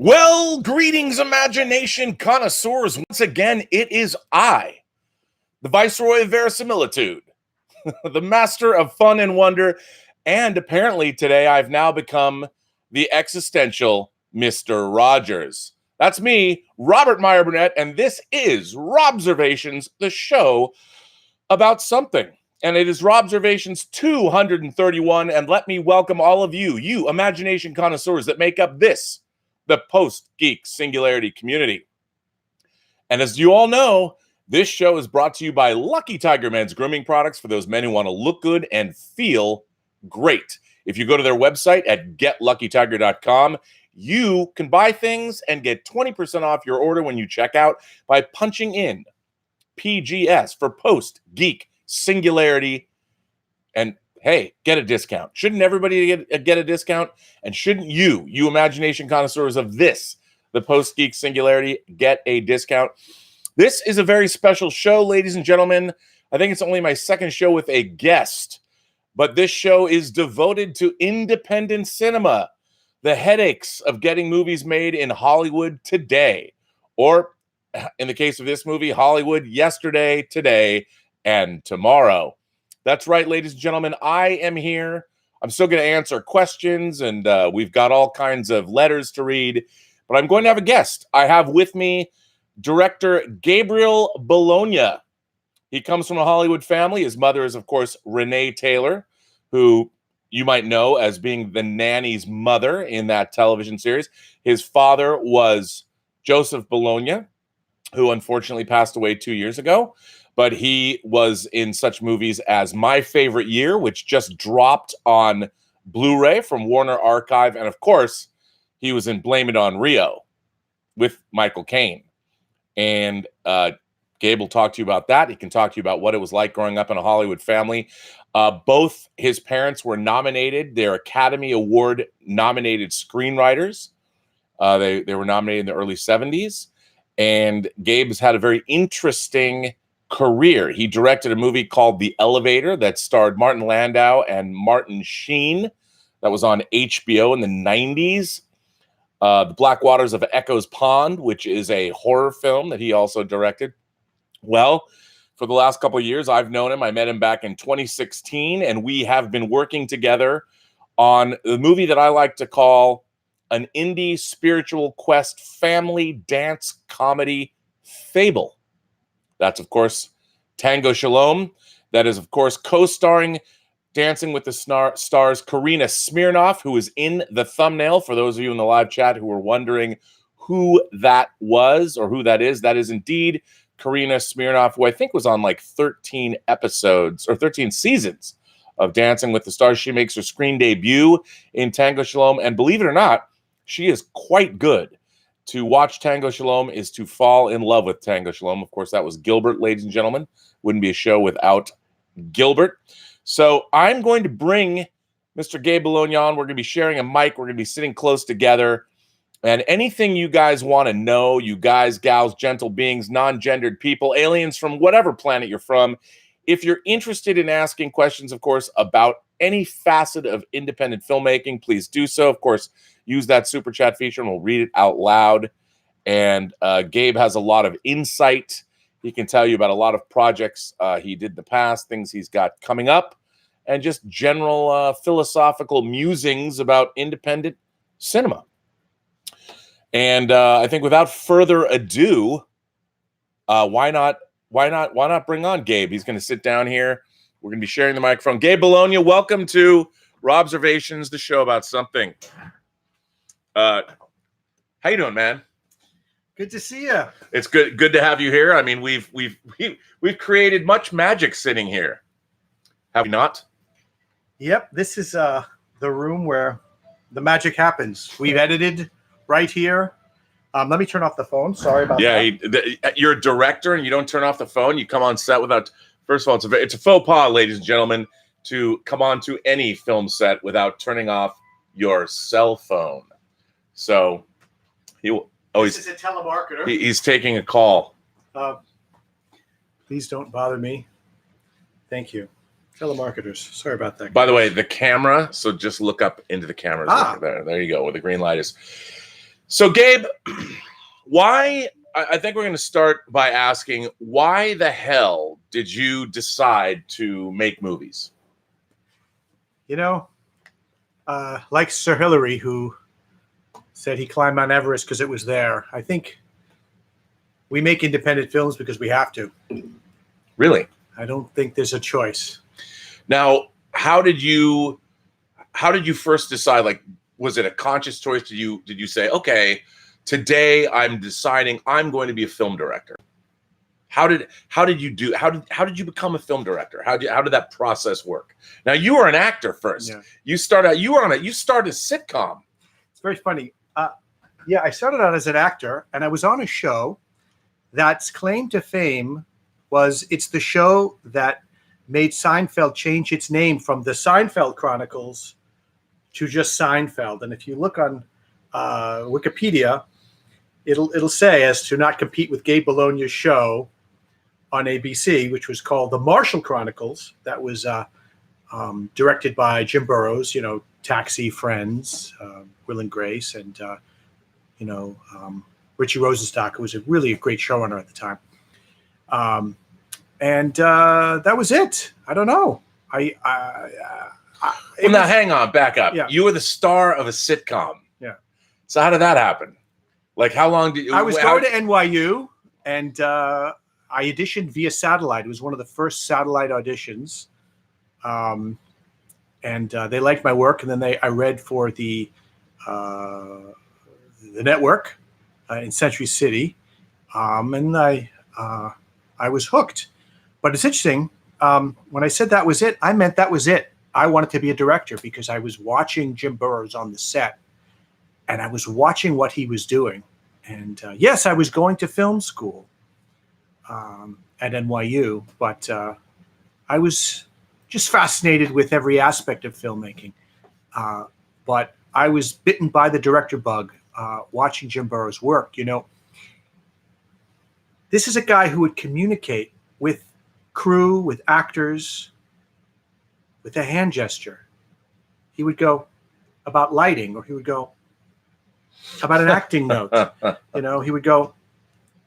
Well, greetings, imagination connoisseurs. Once again, it is I, the Viceroy of Verisimilitude, the master of fun and wonder, and apparently today I've now become the existential Mr. Rogers. That's me, Robert Meyer Burnett, and this is Robservations, the show about something. And it is Robservations 231, and let me welcome all of you imagination connoisseurs that make up this, the Post-Geek Singularity community. And as you all know, this show is brought to you by Lucky Tiger Men's grooming products for those men who want to look good and feel great. If you go to their website at getluckytiger.com, you can buy things and get 20% off your order when you check out by punching in PGS for Post-Geek Singularity. And hey, get a discount. Shouldn't everybody get a discount? And shouldn't you imagination connoisseurs of this, the Post-Geek Singularity, get a discount? This is a very special show, ladies and gentlemen. I think it's only my second show with a guest, but this show is devoted to independent cinema, the headaches of getting movies made in Hollywood today, or in the case of this movie, Hollywood yesterday, today, and tomorrow. That's right, ladies and gentlemen. I am here. I'm still going to answer questions, and we've got all kinds of letters to read, but I'm going to have a guest. I have with me director Gabriel Bologna. He comes from a Hollywood family. His mother is, of course, Renee Taylor, who you might know as being the nanny's mother in that television series. His father was Joseph Bologna, who unfortunately passed away 2 years ago. But he was in such movies as My Favorite Year, which just dropped on Blu-ray from Warner Archive. And of course, he was in Blame It on Rio with Michael Caine. And Gabe will talk to you about that. He can talk to you about what it was like growing up in a Hollywood family. Both his parents were nominated. They're Academy Award nominated screenwriters. They were nominated in the early 70s. And Gabe's had a very interesting career. He directed a movie called The Elevator that starred Martin Landau and Martin Sheen. That was on HBO in the 90s. The Black Waters of Echo's Pond, which is a horror film that he also directed. Well, for the last couple of years, I've known him. I met him back in 2016, and we have been working together on the movie that I like to call an indie spiritual quest family dance comedy fable. That's, of course, Tango Shalom. That is, of course, co-starring Dancing with the Stars Karina Smirnoff, who is in the thumbnail. For those of you in the live chat who are wondering who that was or who that is indeed Karina Smirnoff, who I think was on like 13 episodes or 13 seasons of Dancing with the Stars. She makes her screen debut in Tango Shalom, and believe it or not, she is quite good. To watch Tango Shalom is to fall in love with Tango Shalom. Of course, that was Gilbert, ladies and gentlemen. Wouldn't be a show without Gilbert. So I'm going to bring Mr. Gabe Bologna on. We're going to be sharing a mic. We're going to be sitting close together. And anything you guys want to know, you guys, gals, gentle beings, non-gendered people, aliens from whatever planet you're from, if you're interested in asking questions, of course, about any facet of independent filmmaking, please do so. Of course, use that super chat feature and we'll read it out loud. And Gabe has a lot of insight. He can tell you about a lot of projects he did in the past, things he's got coming up, and just general philosophical musings about independent cinema. And I think without further ado, why not bring on Gabe? He's going to sit down here. We're going to be sharing the microphone. Gabe Bologna, welcome to Robservations, the show about something. How you doing, man? Good to see you. It's good to have you here. I mean, we've created much magic sitting here, have we not? Yep, this is the room where the magic happens. We've edited right here. Let me turn off the phone. Sorry about that. You're a director and you don't turn off the phone. You come on set without. First of all, it's a faux pas, ladies and gentlemen, to come on to any film set without turning off your cell phone. So this is a telemarketer. He's taking a call. Please don't bother me. Thank you. Telemarketers. Sorry about that. By the way, the camera. So just look up into the camera. There you go, where the green light is. So, Gabe, why? I think we're going to start by asking, why the hell did you decide to make movies? You know, like Sir Hillary, who said he climbed Mount Everest because it was there. I think we make independent films because we have to. Really? I don't think there's a choice. Now, how did you first decide? Like, was it a conscious choice? Did you say, okay, today I'm deciding I'm going to be a film director? How did you become a film director? How did that process work? Now, you were an actor first. Yeah. You started a sitcom. It's very funny. I started out as an actor, and I was on a show that's claim to fame was it's the show that made Seinfeld change its name from the Seinfeld Chronicles to just Seinfeld. And if you look on Wikipedia, it'll say as to not compete with Gabe Bologna's show on ABC, which was called The Marshall Chronicles. That was directed by Jim Burrows, Taxi, Friends, Will and Grace, and Richie Rosenstock, who was really a great showrunner at the time. And that was it. I don't know. Now hang on, back up. Yeah. You were the star of a sitcom. Yeah. So how did that happen? Like, how long did you? I was going to NYU, and I auditioned via satellite. It was one of the first satellite auditions, and they liked my work. And then I read for the network in Century City, and I was hooked. But it's interesting. When I said that was it, I meant that was it. I wanted to be a director because I was watching Jim Burrows on the set, and I was watching what he was doing. And yes, I was going to film school at NYU, but I was just fascinated with every aspect of filmmaking. But I was bitten by the director bug watching Jim Burrows work. This is a guy who would communicate with crew, with actors, with a hand gesture. He would go about lighting, or he would go about an acting note. He would go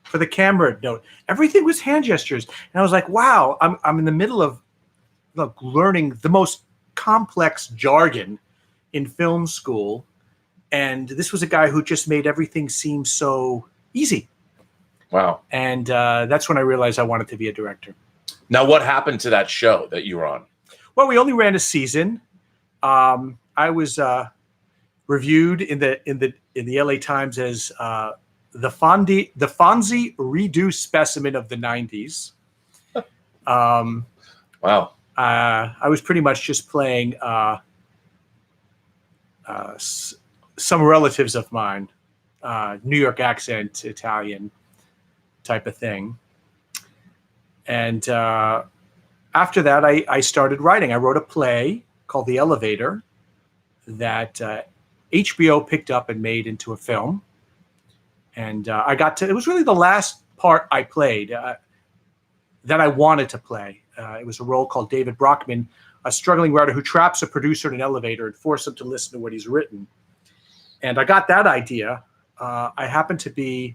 for the camera note. Everything was hand gestures. And I was like, wow, I'm in the middle of learning the most complex jargon in film school. And this was a guy who just made everything seem so easy. Wow. And that's when I realized I wanted to be a director. Now, what happened to that show that you were on? Well, we only ran a season. I was reviewed in the LA Times as the Fonzie reduced specimen of the 90s. Wow. I was pretty much just playing some relatives of mine, New York accent, Italian type of thing. And after that, I started writing. I wrote a play called The Elevator that HBO picked up and made into a film. And it was really the last part I played that I wanted to play. It was a role called David Brockman, a struggling writer who traps a producer in an elevator and forces him to listen to what he's written. And I got that idea. I happened to be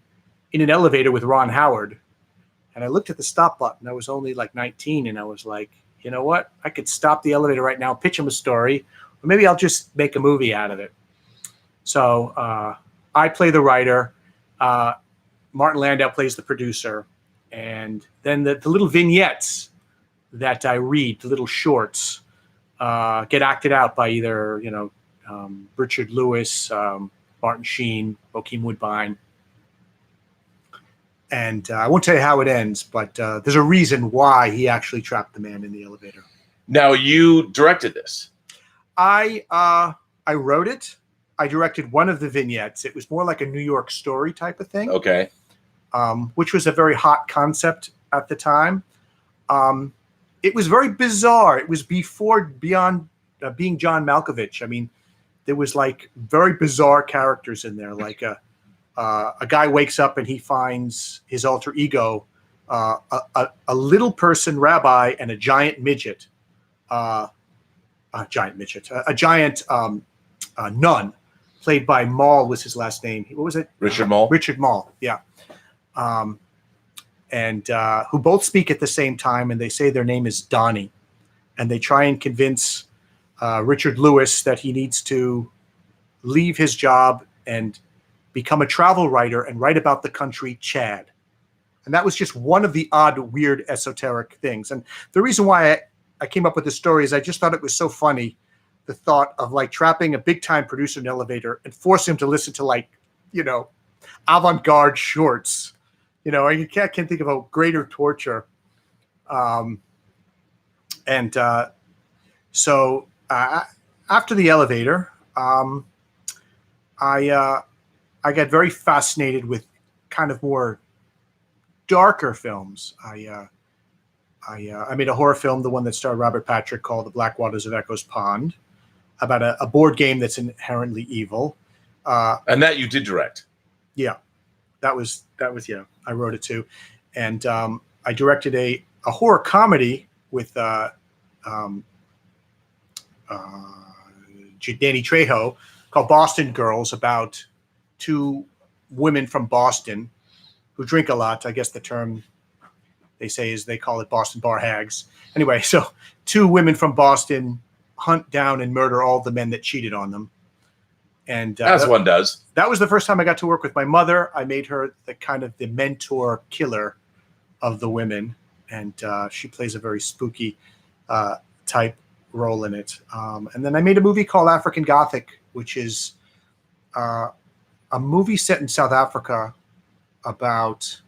in an elevator with Ron Howard, and I looked at the stop button. I was only like 19, and I was like, you know what? I could stop the elevator right now, pitch him a story, or maybe I'll just make a movie out of it. So I play the writer. Martin Landau plays the producer. And then the little vignettes that I read, the little shorts, get acted out by either, Richard Lewis, Martin Sheen, Bokeem Woodbine. And I won't tell you how it ends, but there's a reason why he actually trapped the man in the elevator. Now, you directed this. I wrote it. I directed one of the vignettes. It was more like a New York Story type of thing. Okay. Which was a very hot concept at the time. It was very bizarre. It was before Being John Malkovich. I mean, there was like very bizarre characters in there. Like a guy wakes up and he finds his alter ego, a little person rabbi and a giant midget. A giant nun. played by Mall was his last name. What was it? Richard Mall. Richard Mall, yeah. And who both speak at the same time, and they say their name is Donnie. And they try and convince Richard Lewis that he needs to leave his job and become a travel writer and write about the country Chad. And that was just one of the odd, weird, esoteric things. And the reason why I came up with this story is I just thought it was so funny, the thought of like trapping a big-time producer in an elevator and force him to listen to like, you know, avant-garde shorts. You know, I can't think of a greater torture. So after the elevator, I got very fascinated with kind of more darker films. I made a horror film, the one that starred Robert Patrick, called The Black Waters of Echo's Pond, about a board game that's inherently evil. And that you did direct. Yeah, that was yeah. I wrote it too, and I directed a horror comedy with Danny Trejo called Boston Girls, about two women from Boston who drink a lot. I guess the term they say is they call it Boston bar hags. Anyway, so two women from Boston hunt down and murder all the men that cheated on them. And as one does. That was the first time I got to work with my mother. I made her the kind of the mentor killer of the women, and she plays a very spooky type role in it. And then I made a movie called African Gothic, which is a movie set in South Africa about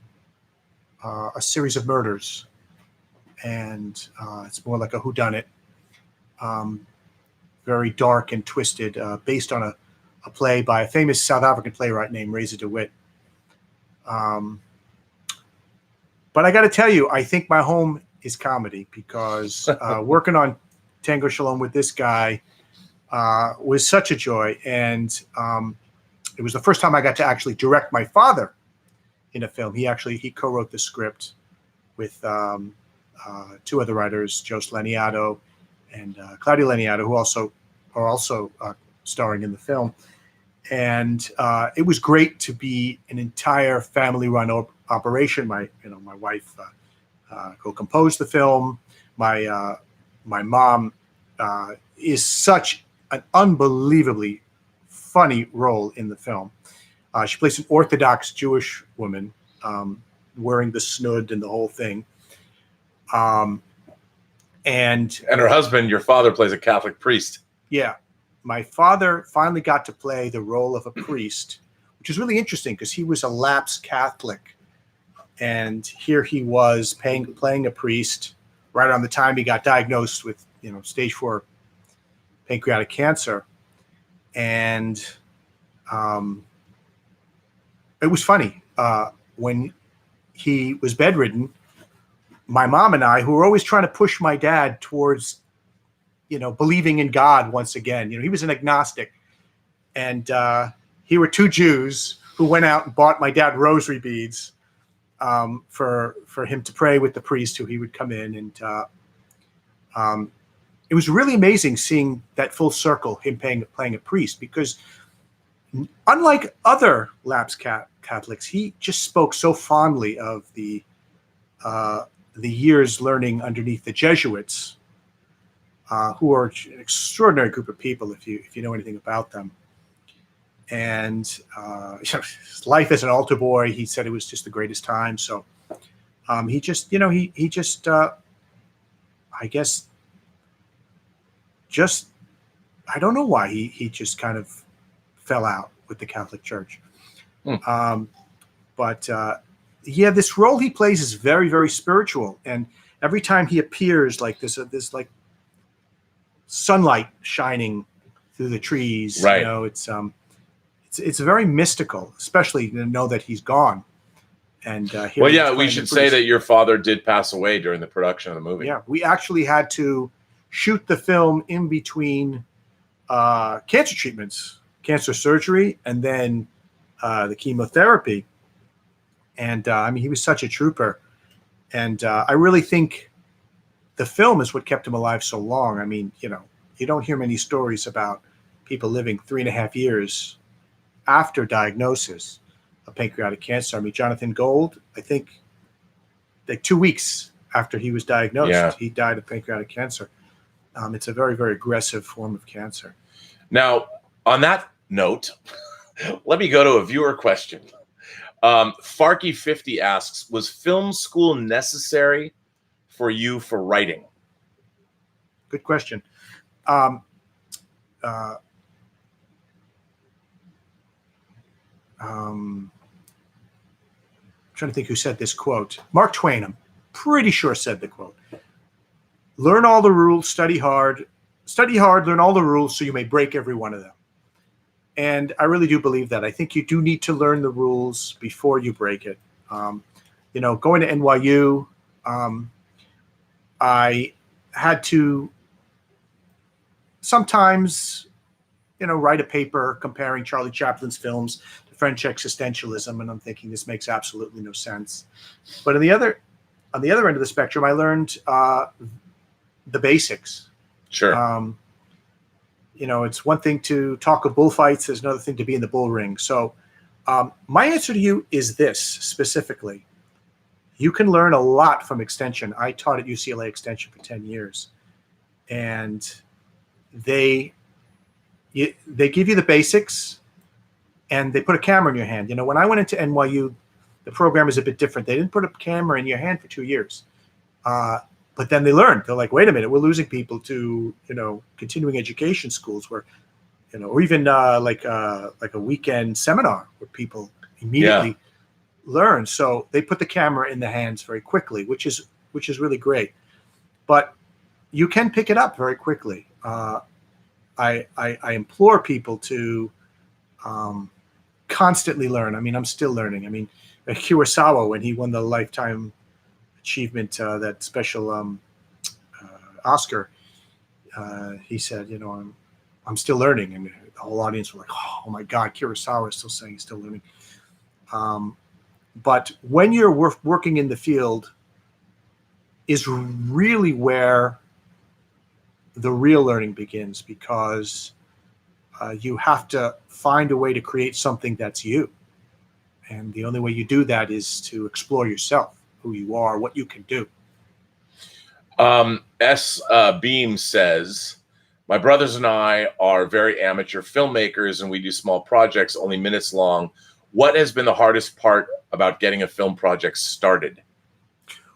a series of murders, and it's more like a whodunit, very dark and twisted, based on a play by a famous South African playwright named Razor DeWitt. But I got to tell you, I think my home is comedy, because working on Tango Shalom with this guy was such a joy. And it was the first time I got to actually direct my father in a film. He co-wrote the script with two other writers, Joe Laniato and Claudia Laniato, who are also starring in the film. And it was great to be an entire family-run operation. My wife co-composed the film. My mom is such an unbelievably funny role in the film. She plays an Orthodox Jewish woman, wearing the snood and the whole thing. And her husband, your father, plays a Catholic priest. Yeah. My father finally got to play the role of a priest, which is really interesting because he was a lapsed Catholic. And here he was playing a priest right around the time he got diagnosed with, stage 4 pancreatic cancer. And it was funny. When he was bedridden, my mom and I, who were always trying to push my dad towards believing in God once again. He was an agnostic. And here were two Jews who went out and bought my dad rosary beads for him to pray with the priest who he would come in. And it was really amazing seeing that full circle, him playing a priest, because unlike other lapsed Catholics, he just spoke so fondly of the years learning underneath the Jesuits, who are an extraordinary group of people if you know anything about them. And his life as an altar boy, he said it was just the greatest time. So he just, I guess, I don't know why he just kind of fell out with the Catholic Church. But this role he plays is very, very spiritual. And every time he appears, like this like sunlight shining through the trees, right? It's very mystical, especially to know that he's gone. And we should say that your father did pass away during the production of the movie. Yeah, we actually had to shoot the film in between cancer treatments, cancer surgery, and then the chemotherapy. And he was such a trooper. And I really think the film is what kept him alive so long. You don't hear many stories about people living 3.5 years after diagnosis of pancreatic cancer. I mean, Jonathan Gold, I think like 2 weeks after he was diagnosed, he died of pancreatic cancer. It's a very, very aggressive form of cancer. Now, on that note, let me go to a viewer question. Farky50 asks, was film school necessary for you for writing? Good question. Trying to think who said this quote. Mark Twain, I'm pretty sure, said the quote. Learn all the rules, study hard, learn all the rules so you may break every one of them. And I really do believe that. I think you do need to learn the rules before you break it. Going to NYU, I had to sometimes, write a paper comparing Charlie Chaplin's films to French existentialism, and I'm thinking this makes absolutely no sense. But on the other end of the spectrum, I learned the basics. Sure. It's one thing to talk of bullfights. There's another thing to be in the bull ring. So my answer to you is this specifically. You can learn a lot from Extension. I taught at UCLA Extension for 10 years. And they give you the basics, and they put a camera in your hand. When I went into NYU, the program is a bit different. They didn't put a camera in your hand for 2 years. But then they learned. They're like, wait a minute, we're losing people to, continuing education schools where, or even like a weekend seminar where people immediately learn. So they put the camera in the hands very quickly, which is really great. But you can pick it up very quickly. I implore people to constantly learn. I mean, I'm still learning. I mean, Kurosawa, when he won the Lifetime Achievement, that special Oscar, he said, I'm still learning. And the whole audience were like, oh my God, Kurosawa is still saying he's still learning. But when you're working in the field is really where the real learning begins, because you have to find a way to create something that's you. And the only way you do that is to explore yourself, who you are, what you can do. Beam says, my brothers and I are very amateur filmmakers, and we do small projects, only minutes long. What has been the hardest part about getting a film project started?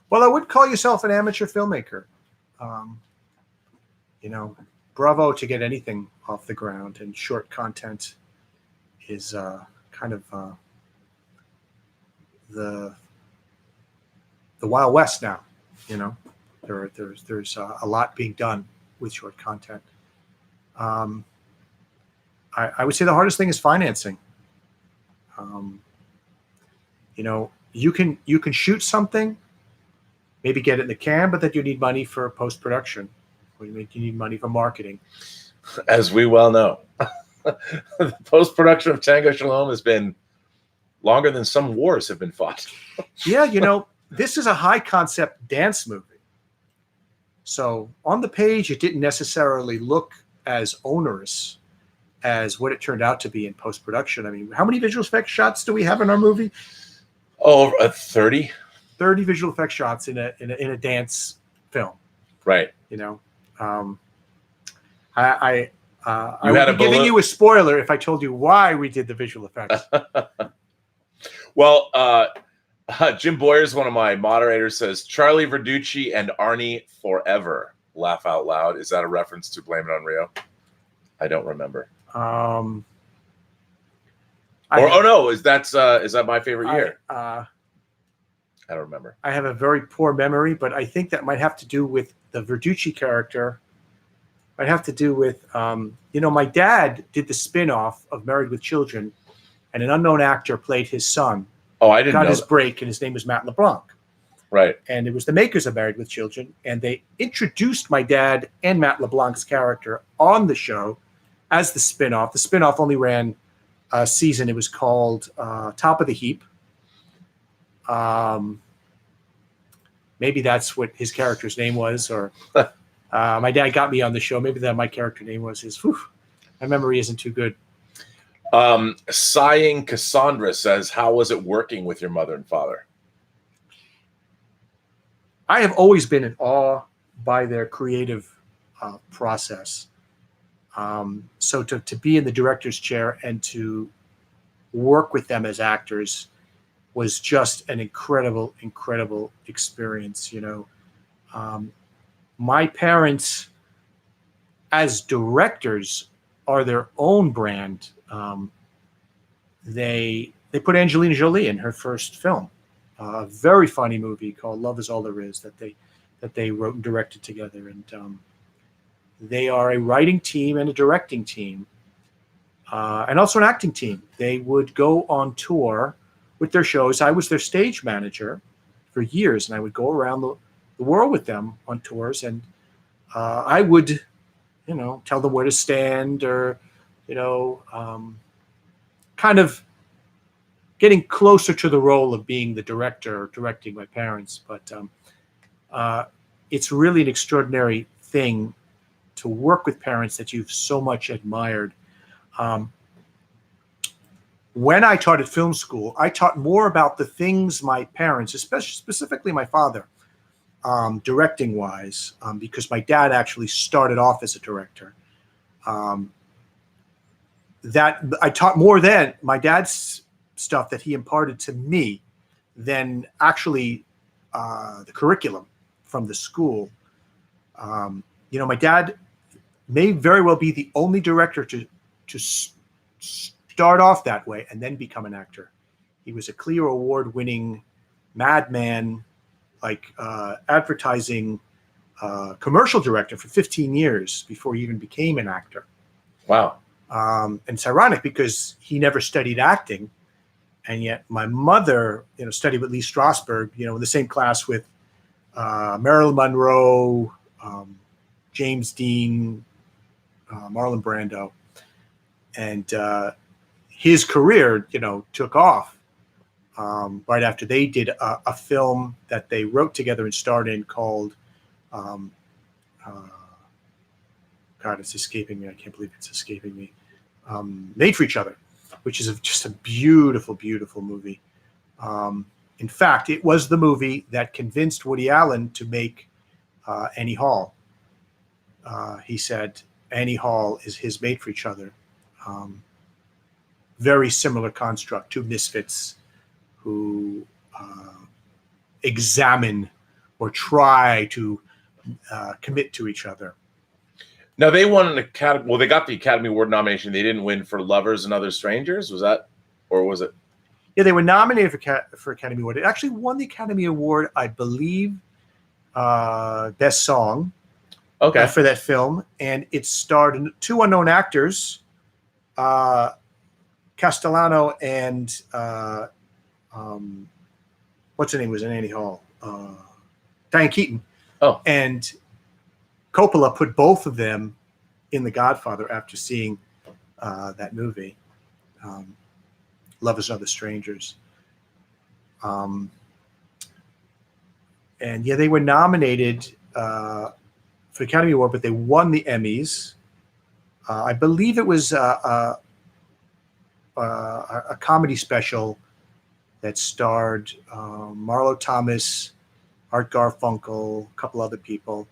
Well, I would call yourself an amateur filmmaker. Bravo to get anything off the ground, and short content is kind of the Wild West now. There's a lot being done with short content. I would say the hardest thing is financing. You can shoot something, maybe get it in the can, but then you need money for post-production, or you need money for marketing. As we well know, the post-production of Tango Shalom has been longer than some wars have been fought. Yeah, this is a high-concept dance movie. So on the page, it didn't necessarily look as onerous as what it turned out to be in post-production. I mean, how many visual effects shots do we have in our movie? Oh, 30. 30 visual effects shots in a dance film. Right. I would be giving you a spoiler if I told you why we did the visual effects. Well, Jim Boyers, one of my moderators, says Charlie Verducci and Arnie forever. Laugh out loud. Is that a reference to Blame It on Rio? I don't remember. Is that My Favorite Year? I don't remember. I have a very poor memory, but I think that might have to do with the Verducci character. Might have to do with, my dad did the spin-off of Married with Children, and an unknown actor played his son. Oh, I didn't know. Got his break, and his name was Matt LeBlanc. Right. And it was the makers of Married with Children, and they introduced my dad and Matt LeBlanc's character on the show as the spin-off. The spin-off only ran a season. It was called Top of the Heap. Maybe that's what his character's name was, or my dad got me on the show. Maybe that my character name was his. My memory isn't too good. Sighing Cassandra says, how was it working with your mother and father? I have always been in awe by their creative process. So to be in the director's chair and to work with them as actors was just an incredible experience. My parents as directors are their own brand. They put Angelina Jolie in her first film, a very funny movie called Love Is All There Is that they wrote and directed together. And they are a writing team and a directing team, and also an acting team. They would go on tour with their shows. I was their stage manager for years, and I would go around the world with them on tours, and I would, tell them where to stand, or, kind of getting closer to the role of being the director or directing my parents. But it's really an extraordinary thing to work with parents that you've so much admired. When I taught at film school, I taught more about the things my parents, specifically my father, directing-wise, because my dad actually started off as a director. That I taught more then my dad's stuff that he imparted to me than actually the curriculum from the school. My dad may very well be the only director to start off that way and then become an actor. He was a Clio Award-winning madman, advertising commercial director for 15 years before he even became an actor. Wow. And it's ironic because he never studied acting, and yet my mother, studied with Lee Strasberg, in the same class with Marilyn Monroe, James Dean, Marlon Brando, and his career, took off right after they did a film that they wrote together and starred in called, God, it's escaping me. I can't believe it's escaping me. Made for Each Other, which is just a beautiful movie. In fact, it was the movie that convinced Woody Allen to make Annie Hall. He said Annie Hall is his Made for Each Other. Very similar construct, two misfits who examine or try to commit to each other. Now, they won an Academy. Well, they got the Academy Award nomination. They didn't win for Lovers and Other Strangers. Was that, or was it? Yeah, they were nominated for Academy Award. It actually won the Academy Award, I believe, Best Song. Okay. For that film, and it starred two unknown actors, Castellano and what's her name was in Annie Hall, Diane Keaton. Oh, and Coppola put both of them in The Godfather after seeing that movie, Lovers and Other Strangers. And yeah, they were nominated for the Academy Award, but they won the Emmys. I believe it was a comedy special that starred Marlo Thomas, Art Garfunkel, a couple other people.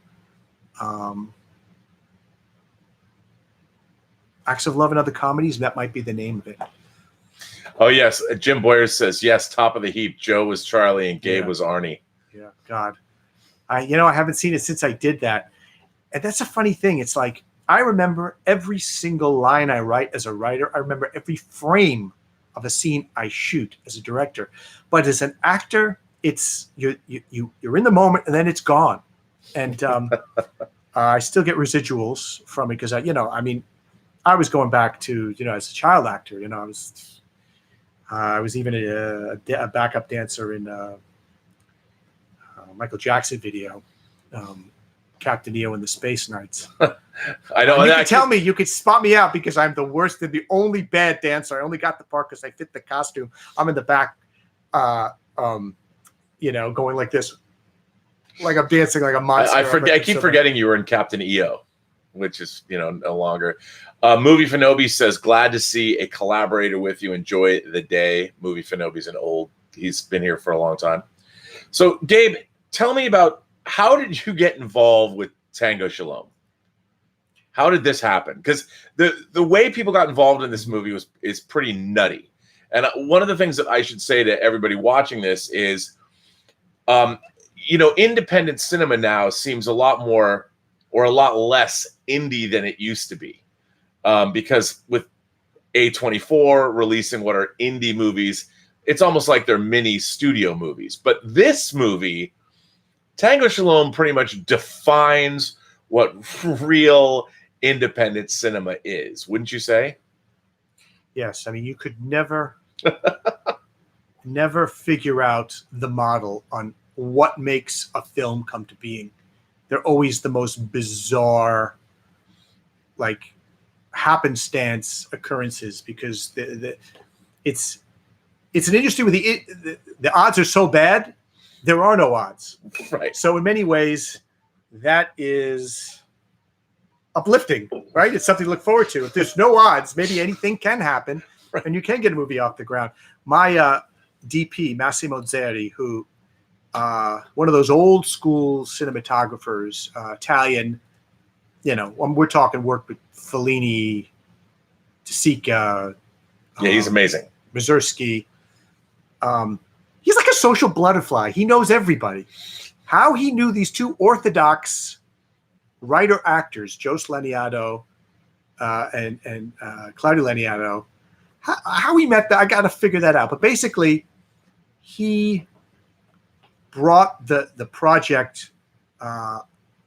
Acts of Love and Other Comedies, that might be the name of it. Oh, yes. Jim Boyer says, yes, top of the heap. Joe was Charlie and Gabe was Arnie. Yeah, God. I haven't seen it since I did that. And that's a funny thing. It's like, I remember every single line I write as a writer. I remember every frame of a scene I shoot as a director. But as an actor, it's you're in the moment and then it's gone. And I still get residuals from it because I was going back to, as a child actor, I was even a backup dancer in a Michael Jackson video, Captain EO and the Space Knights. I know. You could spot me out because I'm the worst and the only bad dancer. I only got the part because I fit the costume. I'm in the back, going like this, like I'm dancing like a monster. I keep forgetting you were in Captain EO. which is, no longer. Movie Fanobi says, glad to see a collaborator with you. Enjoy the day. Movie Fanobi's he's been here for a long time. So, Gabe, tell me about, how did you get involved with Tango Shalom? How did this happen? Because the way people got involved in this movie is pretty nutty. And one of the things that I should say to everybody watching this is, independent cinema now seems a lot more or a lot less indie than it used to be. Because with A24 releasing what are indie movies, it's almost like they're mini studio movies. But this movie, Tango Shalom, pretty much defines what real independent cinema is, wouldn't you say? Yes. I mean, you could never figure out the model on what makes a film come to being. They're always the most bizarre, like, happenstance occurrences, because it's an industry where the odds are so bad, there are no odds. Right. So in many ways, that is uplifting, right? It's something to look forward to. If there's no odds, maybe anything can happen, right, and you can get a movie off the ground. My DP, Massimo Zeri, who one of those old school cinematographers, Italian, we're talking work with Fellini, De Sica. Yeah, he's amazing. Mazursky. He's like a social butterfly. He knows everybody. How he knew these two orthodox writer actors, Joe Laniato and Claudio Laniato, how he met that, I got to figure that out. But basically, he brought the project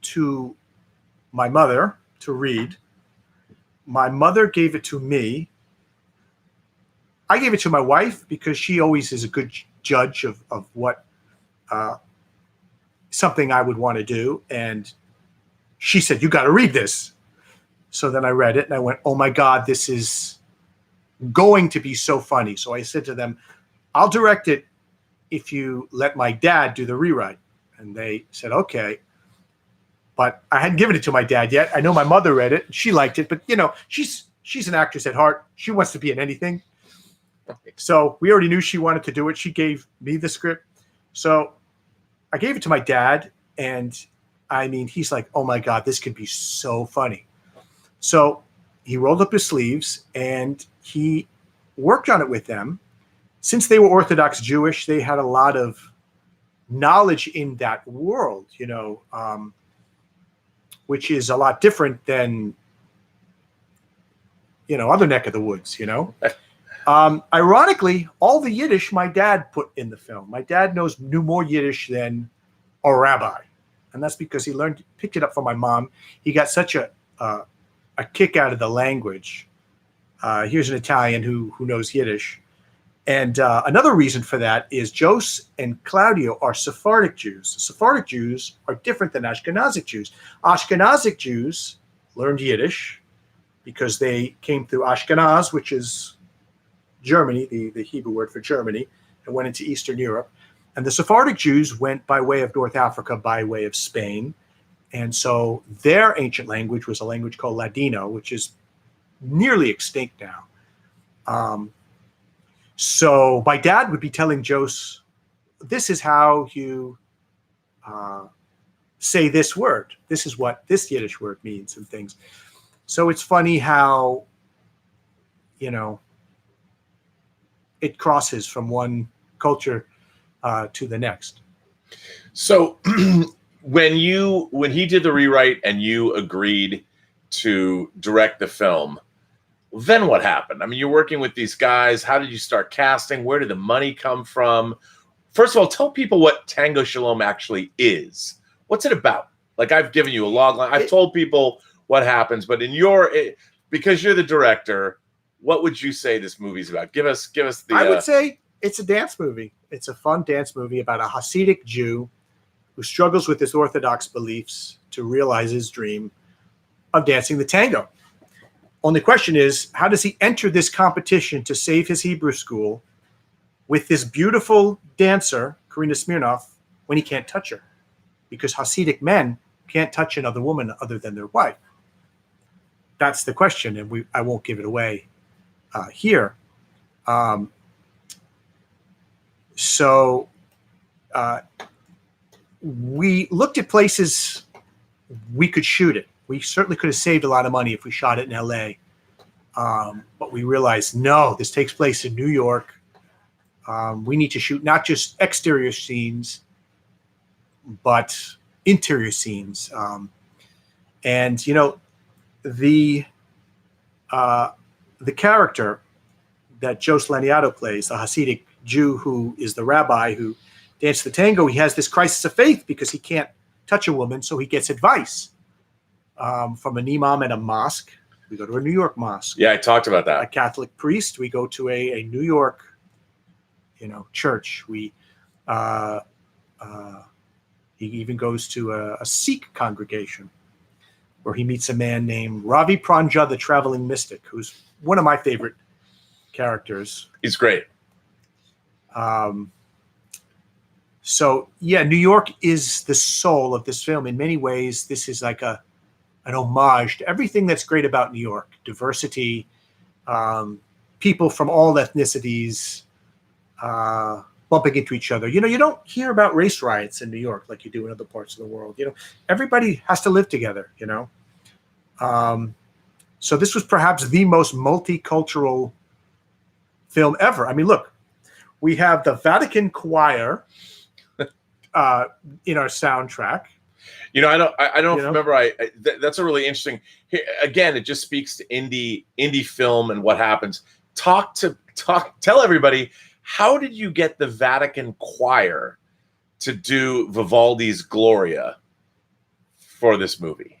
to my mother to read. My mother gave it to me. I gave it to my wife because she always is a good judge of what something I would want to do. And she said, you got to read this. So then I read it and I went, oh my God, this is going to be so funny. So I said to them, I'll direct it if you let my dad do the rewrite. And they said, okay. But I hadn't given it to my dad yet. I know my mother read it. She liked it. But, she's an actress at heart. She wants to be in anything. So we already knew she wanted to do it. She gave me the script. So I gave it to my dad. And, I mean, he's like, oh, my God, this could be so funny. So he rolled up his sleeves and he worked on it with them. Since they were Orthodox Jewish, they had a lot of knowledge in that world, which is a lot different than, other neck of the woods, Ironically, all the Yiddish my dad put in the film. My dad knew more Yiddish than a rabbi. And that's because he picked it up from my mom. He got such a kick out of the language. Here's an Italian who knows Yiddish. And another reason for that is Jose and Claudio are Sephardic Jews. Sephardic Jews are different than Ashkenazic Jews. Ashkenazic Jews learned Yiddish because they came through Ashkenaz, which is Germany, the Hebrew word for Germany, and went into Eastern Europe. And the Sephardic Jews went by way of North Africa, by way of Spain. And so their ancient language was a language called Ladino, which is nearly extinct now. So my dad would be telling Jose, this is how you say this word. This is what this Yiddish word means and things. So it's funny how, it crosses from one culture to the next. So when he did the rewrite and you agreed to direct the film, then what happened? I mean, you're working with these guys. How did you start casting? Where did the money come from? First of all, tell people what Tango Shalom actually is. What's it about? Like, I've given you a log line. I've told people what happens, but because you're the director, what would you say this movie's about? Give us the. I would say it's a dance movie. It's a fun dance movie about a Hasidic Jew who struggles with his Orthodox beliefs to realize his dream of dancing the tango. Only question is, how does he enter this competition to save his Hebrew school with this beautiful dancer, Karina Smirnoff, when he can't touch her? Because Hasidic men can't touch another woman other than their wife. that's the question, and I won't give it away here. So we looked at places we could shoot it. We certainly could have saved a lot of money if we shot it in L.A., but we realized, no, this takes place in New York. We need to shoot not just exterior scenes, but interior scenes. And, you know, the character that Joe Slaniato plays, the Hasidic Jew who is the rabbi who danced the tango, he has this crisis of faith because he can't touch a woman, so he gets advice from an imam at a mosque. We go to a New York mosque. Yeah, I talked about that. A Catholic priest. We go to a New York, you know, church. We he even goes to a Sikh congregation where he meets a man named Ravi Pranja, the traveling mystic, who's one of my favorite characters. He's great. So yeah, New York is the soul of this film. In many ways, this is like an homage to everything that's great about New York: diversity, people from all ethnicities bumping into each other. You know, you don't hear about race riots in New York like you do in other parts of the world. You know, everybody has to live together. You know, so this was perhaps the most multicultural film ever. I mean, look, we have the Vatican Choir in our soundtrack. You know, I don't You know? remember. That's a really interesting. Again, it just speaks to indie film and what happens. Tell everybody, how did you get the Vatican Choir to do Vivaldi's Gloria for this movie?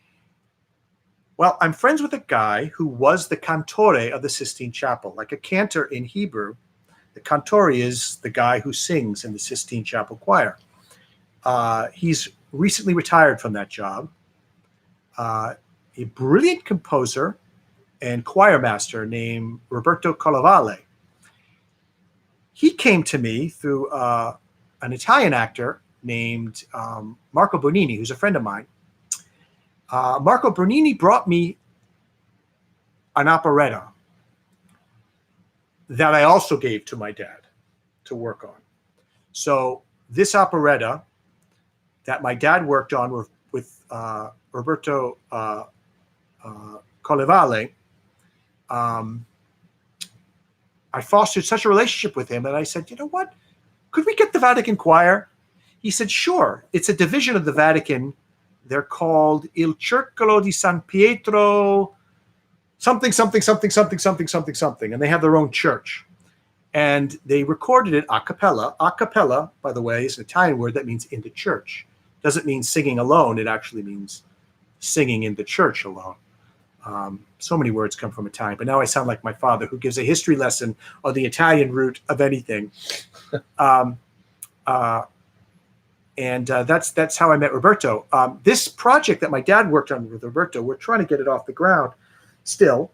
Well, I'm friends with a guy who was the cantore of the Sistine Chapel. Like a cantor in Hebrew, the cantore is the guy who sings in the Sistine Chapel choir. He's recently retired from that job. A brilliant composer and choir master named Roberto Colavale. He came to me through an Italian actor named Marco Bonini, who's a friend of mine. Marco Bonini brought me an operetta that I also gave to my dad to work on. So this operetta that my dad worked on with Roberto Colavale, I fostered such a relationship with him, and I said, you know what? Could we get the Vatican Choir? He said, sure. It's a division of the Vatican. They're called Il Circolo di San Pietro, something, something, something, something, something, something, something. And they have their own church. And they recorded it a cappella. A cappella, by the way, is an Italian word that means in the church. Doesn't mean singing alone. It actually means singing in the church alone. So many words come from Italian, but now I sound like my father, who gives a history lesson on the Italian root of anything. And that's how I met Roberto. This project that my dad worked on with Roberto, we're trying to get it off the ground still.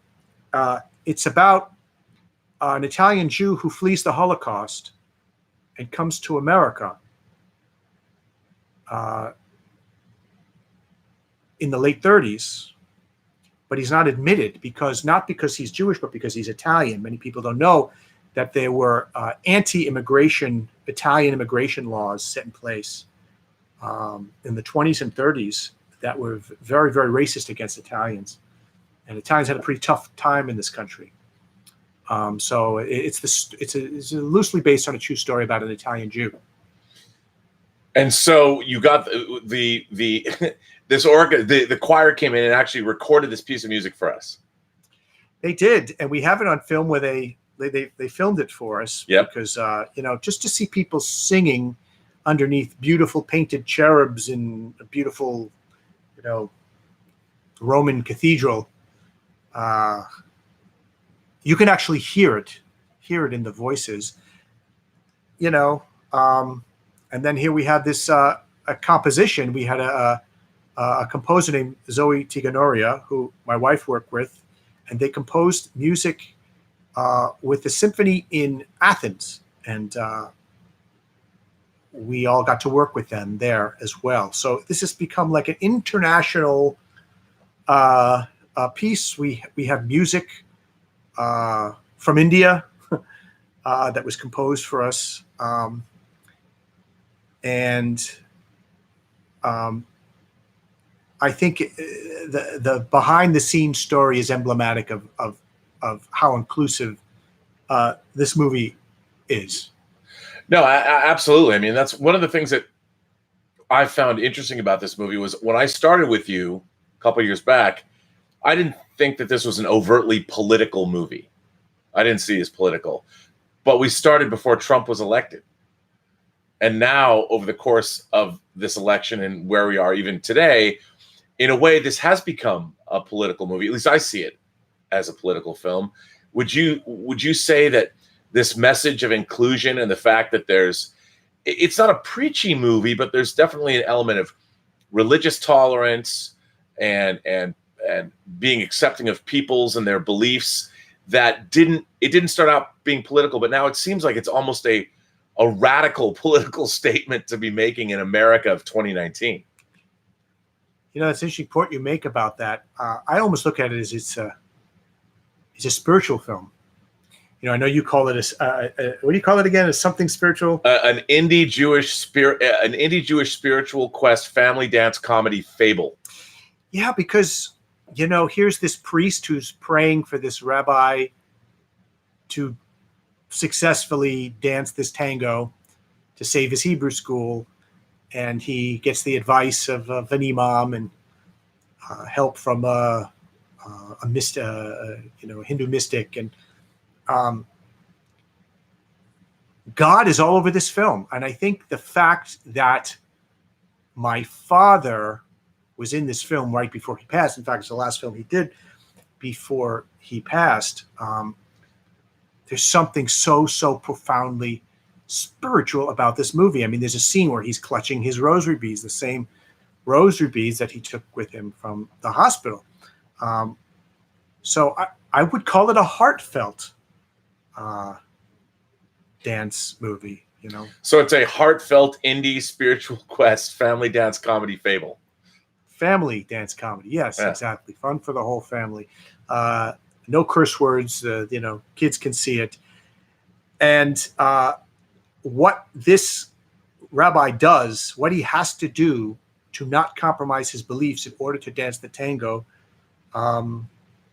It's about an Italian Jew who flees the Holocaust and comes to America in the late 30s. But he's not admitted not because he's Jewish, but because he's Italian. Many people don't know that there were anti-immigration, Italian immigration laws set in place in the 20s and 30s that were very, very racist against Italians. And Italians had a pretty tough time in this country. So it's loosely based on a true story about an Italian Jew. And so you got the choir came in and actually recorded this piece of music for us. They did, and we have it on film where they filmed it for us. Yep. Because just to see people singing underneath beautiful painted cherubs in a beautiful, Roman cathedral, you can actually hear it in the voices, and then here we have this a composition. We had a composer named Zoe Tiganoria, who my wife worked with, and they composed music with the symphony in Athens, and we all got to work with them there as well. So this has become like an international piece. We have music from India that was composed for us, and I think the behind the scenes story is emblematic of how inclusive this movie is. No, absolutely. I mean, that's one of the things that I found interesting about this movie was when I started with you a couple of years back, I didn't think that this was an overtly political movie. I didn't see it as political. But we started before Trump was elected. And now, over the course of this election and where we are even today, in a way, this has become a political movie. At least I see it as a political film. Would you say that this message of inclusion and the fact that it's not a preachy movie, but there's definitely an element of religious tolerance and being accepting of peoples and their beliefs that didn't start out being political, but now it seems like it's almost a radical political statement to be making in America of 2019. You know, that's an interesting point you make about that. I almost look at it as it's a spiritual film. You know, I know you call it what do you call it again? Is something spiritual? An indie Jewish spiritual quest family dance comedy fable. Yeah, because you know, here's this priest who's praying for this rabbi to successfully dance this tango to save his Hebrew school, and he gets the advice of an imam and help from a Hindu mystic, and God is all over this film. And I think the fact that my father was in this film right before he passed, in fact, it's the last film he did before he passed, there's something so profoundly spiritual about this movie. I mean, there's a scene where he's clutching his rosary beads, the same rosary beads that he took with him from the hospital. So I would call it a heartfelt dance movie, you know. So it's a heartfelt indie spiritual quest family dance comedy fable. Family dance comedy, yes, yeah. Exactly. Fun for the whole family. No curse words, you know, kids can see it. And what this rabbi does, what he has to do to not compromise his beliefs in order to dance the tango,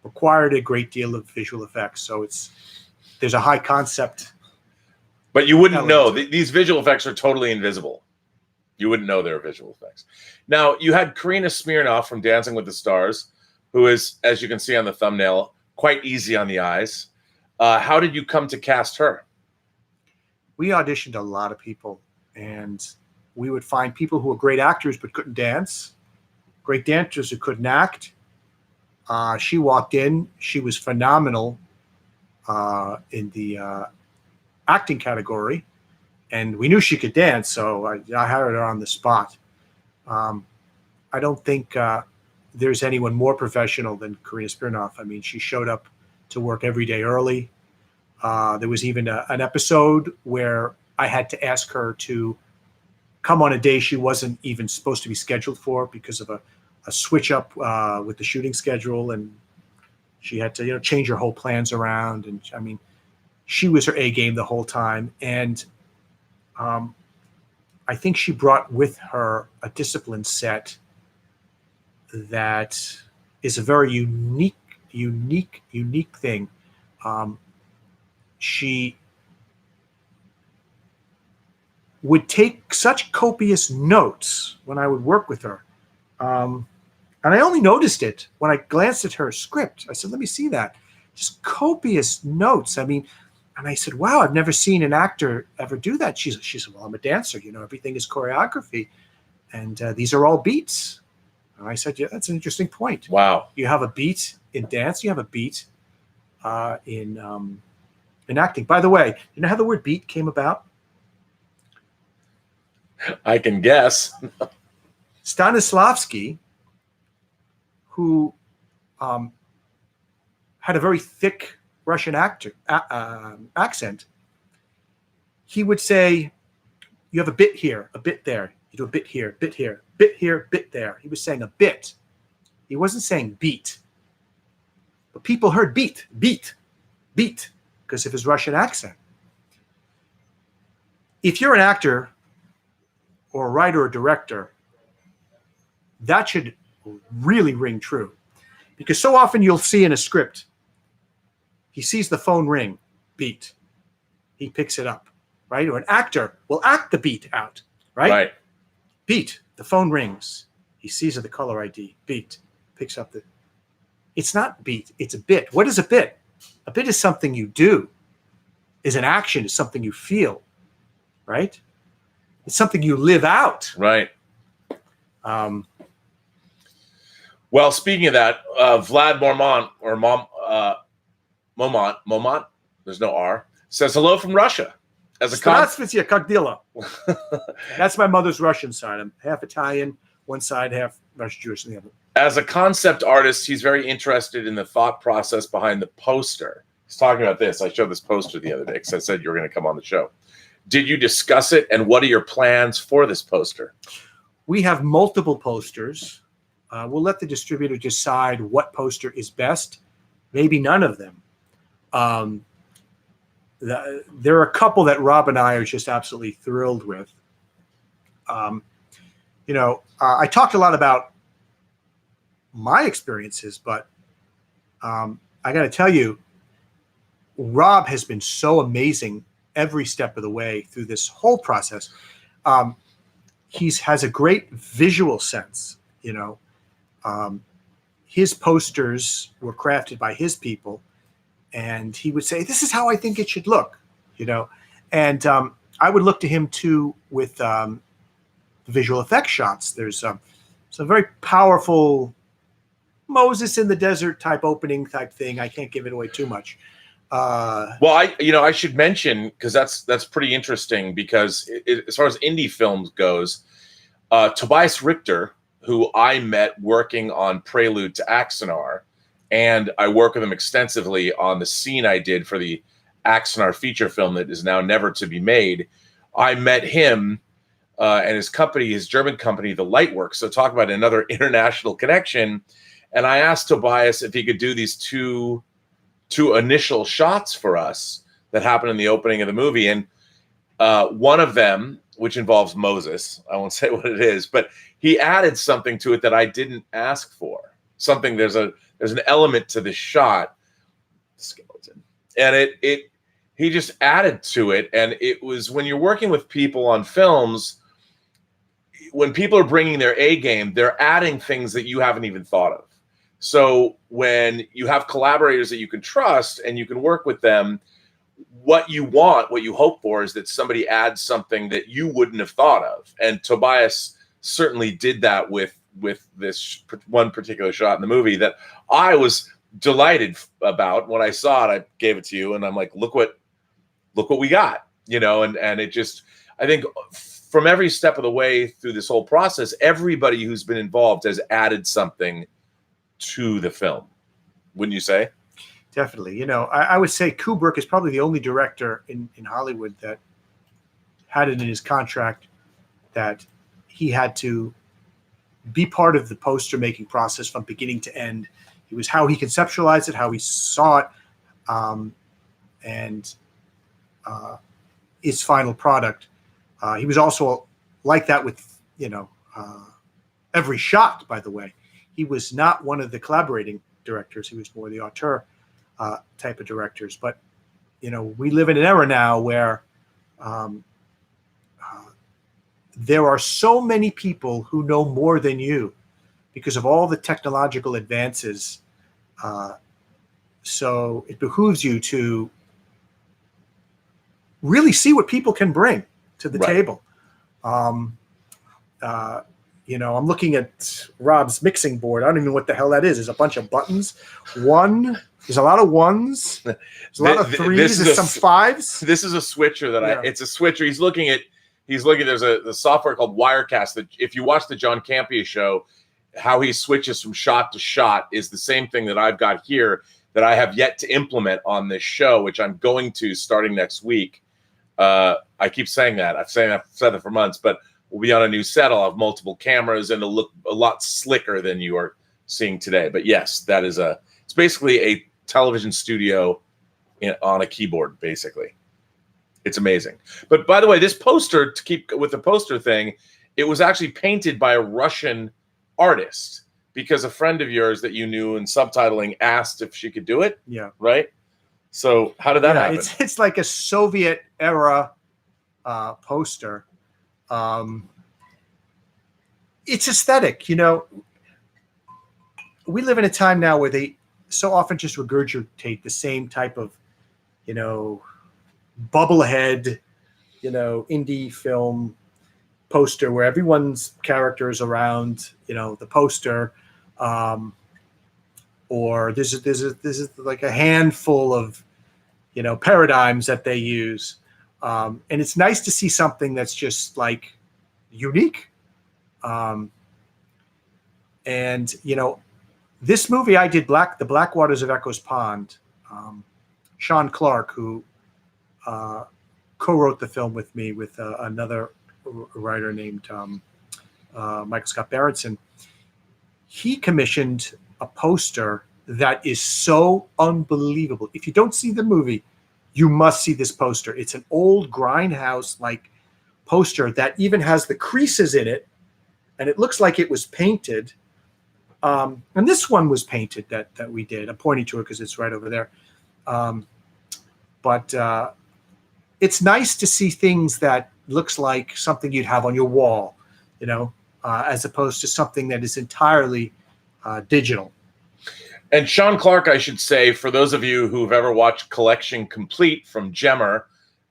required a great deal of visual effects. So there's a high concept. But you wouldn't know. These visual effects are totally invisible. You wouldn't know they were visual effects. Now, you had Karina Smirnoff from Dancing with the Stars, who is, as you can see on the thumbnail, quite easy on the eyes. How did you come to cast her? We auditioned a lot of people, and we would find people who were great actors but couldn't dance, great dancers who couldn't act. She walked in. She was phenomenal in the acting category, and we knew she could dance, so I hired her on the spot. I don't think there's anyone more professional than Karina Smirnoff. I mean, she showed up to work every day early. There was even an episode where I had to ask her to come on a day she wasn't even supposed to be scheduled for because of a switch up with the shooting schedule, and she had to, you know, change her whole plans around. And I mean, she was her A game the whole time. And I think she brought with her a discipline set that is a very unique thing. She would take such copious notes when I would work with her. And I only noticed it when I glanced at her script. I said, let me see that. Just copious notes. I mean, and I said, wow, I've never seen an actor ever do that. She said, well, I'm a dancer. You know, everything is choreography. And these are all beats. And I said, yeah, that's an interesting point. Wow. You have a beat in dance. You have a beat in acting. By the way, you know how the word beat came about? I can guess. Stanislavski, who had a very thick Russian accent, he would say, you have a bit here, a bit there. You do a bit here, bit here, bit here, bit there. He was saying a bit. He wasn't saying beat. But people heard beat, because of his Russian accent. If you're an actor or a writer or director, that should really ring true. Because so often you'll see in a script, he sees the phone ring, beat. He picks it up, right? Or an actor will act the beat out, right? Right. Beat, the phone rings. He sees the caller ID, beat, picks up the... It's not beat, it's a bit. What is a bit? A bit is something you do. Is an action, is something you feel, right? It's something you live out. Right. Well, speaking of that, Vlad Momont, there's no R, says hello from Russia. Здравствуйте, как дела? That's my mother's Russian side. I'm half Italian, one side, half Russian Jewish on the other. As a concept artist, he's very interested in the thought process behind the poster. He's talking about this. I showed this poster the other day because I said you were going to come on the show. Did you discuss it, and what are your plans for this poster? We have multiple posters. We'll let the distributor decide what poster is best. Maybe none of them. There are a couple that Rob and I are just absolutely thrilled with. I talked a lot about my experiences, but I got to tell you, Rob has been so amazing every step of the way through this whole process. He has a great visual sense, his posters were crafted by his people, and he would say, this is how I think it should look, and I would look to him too with the visual effects shots. There's some very powerful Moses in the desert type opening type thing. I can't give it away too much. Well, I should mention, because that's pretty interesting, because as far as indie films goes, Tobias Richter, who I met working on Prelude to Axanar, and I work with him extensively on the scene I did for the Axanar feature film that is now never to be made. I met him and his company, his German company, The Lightworks. So talk about another international connection. And I asked Tobias if he could do these two initial shots for us that happen in the opening of the movie. And one of them, which involves Moses, I won't say what it is, but he added something to it that I didn't ask for. Something, there's an element to this shot, skeleton, and he just added to it. And it was, when you're working with people on films, when people are bringing their A game, they're adding things that you haven't even thought of. So when you have collaborators that you can trust and you can work with them, what you hope for is that somebody adds something that you wouldn't have thought of. And Tobias certainly did that with this one particular shot in the movie that I was delighted about. When I saw it, I gave it to you, and I'm like, look what we got, and it just, I think from every step of the way through this whole process, everybody who's been involved has added something to the film, wouldn't you say? Definitely. I would say Kubrick is probably the only director in Hollywood that had it in his contract that he had to be part of the poster making process from beginning to end. It was how he conceptualized it, how he saw it, and its final product. He was also like that with, every shot, by the way. He was not one of the collaborating directors. He was more the auteur type of directors. But, we live in an era now where there are so many people who know more than you because of all the technological advances. So it behooves you to really see what people can bring to the table. I'm looking at Rob's mixing board. I don't even know what the hell that is. There's a bunch of buttons. There's a lot of ones. There's a lot of threes. There's some fives. This is a switcher it's a switcher. He's looking, there's a software called Wirecast that if you watch the John Campea show, how he switches from shot to shot is the same thing that I've got here that I have yet to implement on this show, which I'm going to starting next week. I keep saying that. I've said that for months, but we'll be on a new set. I'll have multiple cameras and it'll look a lot slicker than you are seeing today. But yes, that is It's basically a television studio on a keyboard, basically. It's amazing. But by the way, this poster, to keep with the poster thing, it was actually painted by a Russian artist because a friend of yours that you knew in subtitling asked if she could do it. Yeah. Right? So how did that happen? It's like a Soviet era poster. It's aesthetic. We live in a time now where they so often just regurgitate the same type of, bubblehead, indie film poster where everyone's character is around, the poster, or this is like a handful of, paradigms that they use, and it's nice to see something that's just like unique, and this movie I did The Black Waters of Echo's Pond. Sean Clark, who co-wrote the film with me with another writer named Michael Scott Berenson. He commissioned a poster that is so unbelievable. If you don't see the movie, you must see this poster. It's an old grindhouse-like poster that even has the creases in it, and it looks like it was painted. And this one was painted that we did. I'm pointing to it because it's right over there. But it's nice to see things that looks like something you'd have on your wall, as opposed to something that is entirely digital. And Sean Clark, I should say, for those of you who've ever watched Collection Complete from Gemmer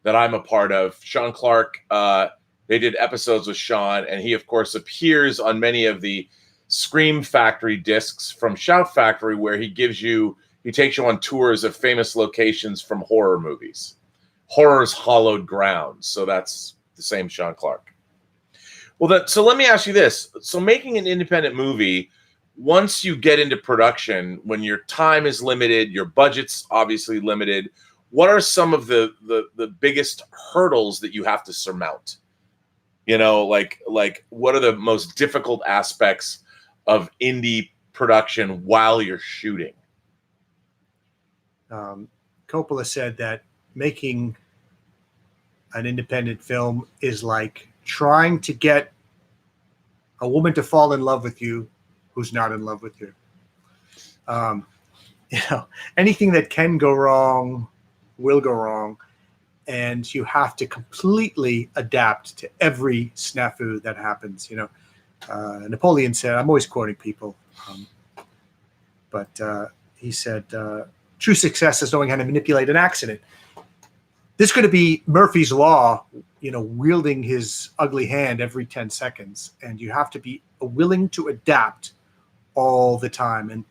that I'm a part of, Sean Clark, they did episodes with Sean, and he, of course, appears on many of the Scream Factory discs from Shout Factory, where he takes you on tours of famous locations from horror movies. Horror's hallowed ground. So that's the same Sean Clark. Well, so let me ask you this. So making an independent movie, once you get into production, when your time is limited, your budget's obviously limited, what are some of the biggest hurdles that you have to surmount? Like what are the most difficult aspects of indie production while you're shooting? Coppola said that making an independent film is like trying to get a woman to fall in love with you who's not in love with you. Anything that can go wrong will go wrong, and you have to completely adapt to every snafu that happens. Napoleon said, I'm always quoting people, but he said, true success is knowing how to manipulate an accident. This could be Murphy's Law, wielding his ugly hand every 10 seconds. And you have to be willing to adapt all the time. And,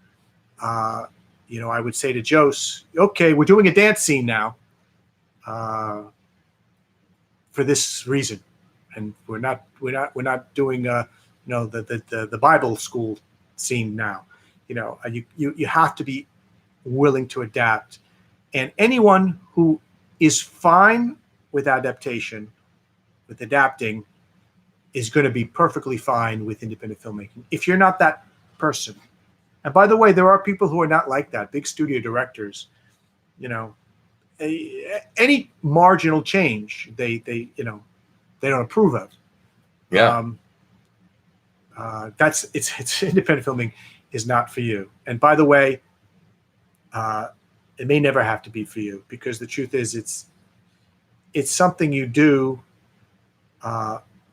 I would say to Jose, okay, we're doing a dance scene now for this reason. And we're not doing, the Bible school scene now. You have to be willing to adapt, and anyone who is fine with adaptation, with adapting, is going to be perfectly fine with independent filmmaking. If you're not that person, and by the way, there are people who are not like that. Big studio directors, any marginal change they don't approve of. Yeah. It's independent filming is not for you. And by the way, it may never have to be for you, because the truth is it's something you do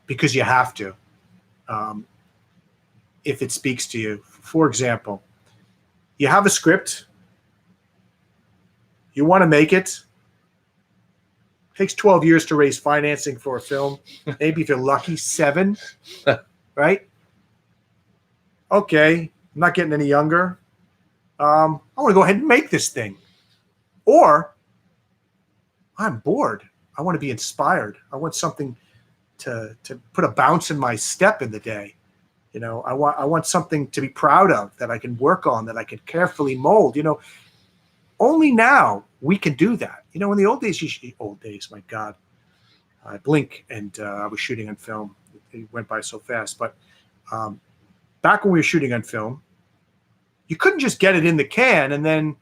because you have to, if it speaks to you. For example, you have a script, you want to make it. It takes 12 years to raise financing for a film. Maybe if you're lucky, 7, right? Okay, I'm not getting any younger. I want to go ahead and make this thing. Or I'm bored. I want to be inspired. I want something to put a bounce in my step in the day. I want something to be proud of, that I can work on, that I can carefully mold. Only now we can do that. In the old days, my God, I blink and I was shooting on film. It went by so fast. But back when we were shooting on film, you couldn't just get it in the can and then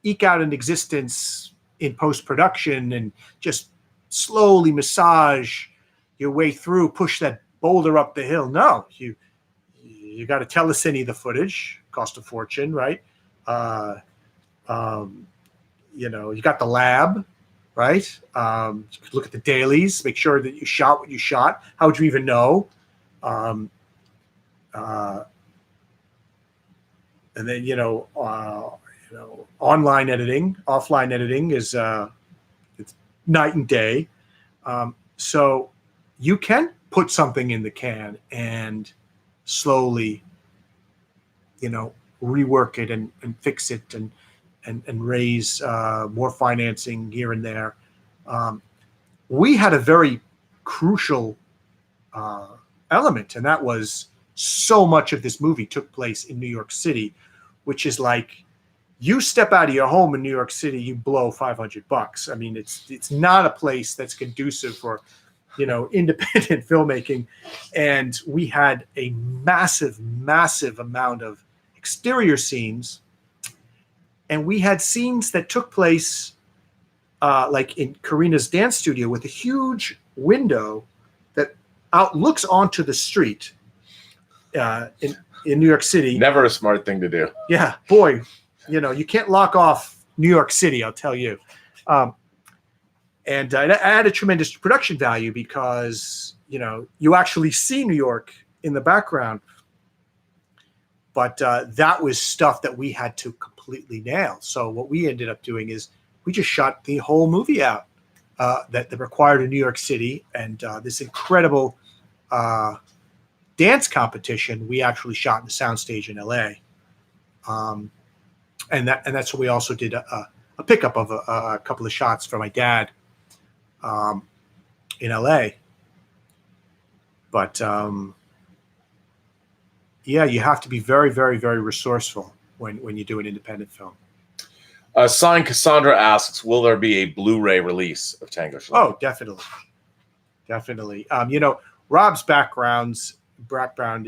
eke out an existence in post-production and just slowly massage your way through, push that boulder up the hill. No, you got to telecine the footage, cost a fortune, right? You got the lab, right? You could look at the dailies, make sure that you shot what you shot. How would you even know? And then online editing, offline editing is it's night and day. So you can put something in the can and slowly, rework it and fix it and raise more financing here and there. We had a very crucial element, and that was so much of this movie took place in New York City, which is like, you step out of your home in New York City, you blow $500. I mean, it's not a place that's conducive for, independent filmmaking. And we had a massive, massive amount of exterior scenes. And we had scenes that took place like in Karina's dance studio with a huge window that outlooks onto the street in New York City. Never a smart thing to do. Yeah, boy. You can't lock off New York City, I'll tell you. And it added tremendous production value because, you actually see New York in the background. But that was stuff that we had to completely nail. So what we ended up doing is we just shot the whole movie out that required in New York City. And this incredible dance competition we actually shot in the soundstage in L.A. And that's what we also did a pickup of a couple of shots for my dad in LA. But you have to be very, very, very resourceful when you do an independent film. Signed Cassandra asks, will there be a Blu-ray release of Tango Shalom? Oh, definitely. Definitely. Rob's background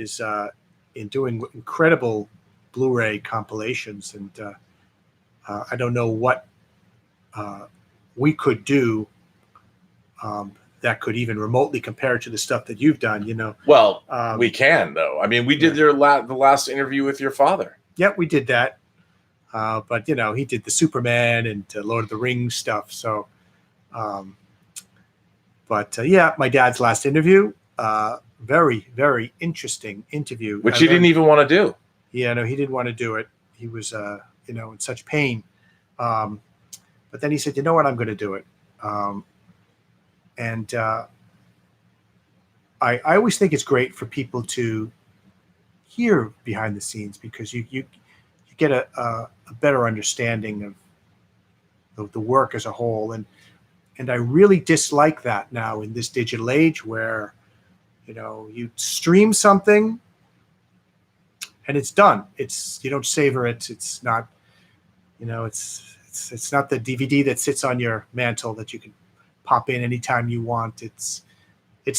is in doing incredible Blu-ray compilations, and I don't know what we could do that could even remotely compare to the stuff that you've done. Well, we can though. I mean, we did the last interview with your father. Yeah, we did that, but he did the Superman and Lord of the Rings stuff. So, my dad's last interview, very, very interesting interview, which he didn't even want to do. Yeah, no, he didn't want to do it. He was, in such pain. But then he said, you know what, I'm going to do it. I always think it's great for people to hear behind the scenes because you get a better understanding of the work as a whole. And I really dislike that now in this digital age where, you stream something and it's done. You don't savor it. It's not, it's not the DVD that sits on your mantle that you can pop in anytime you want. It's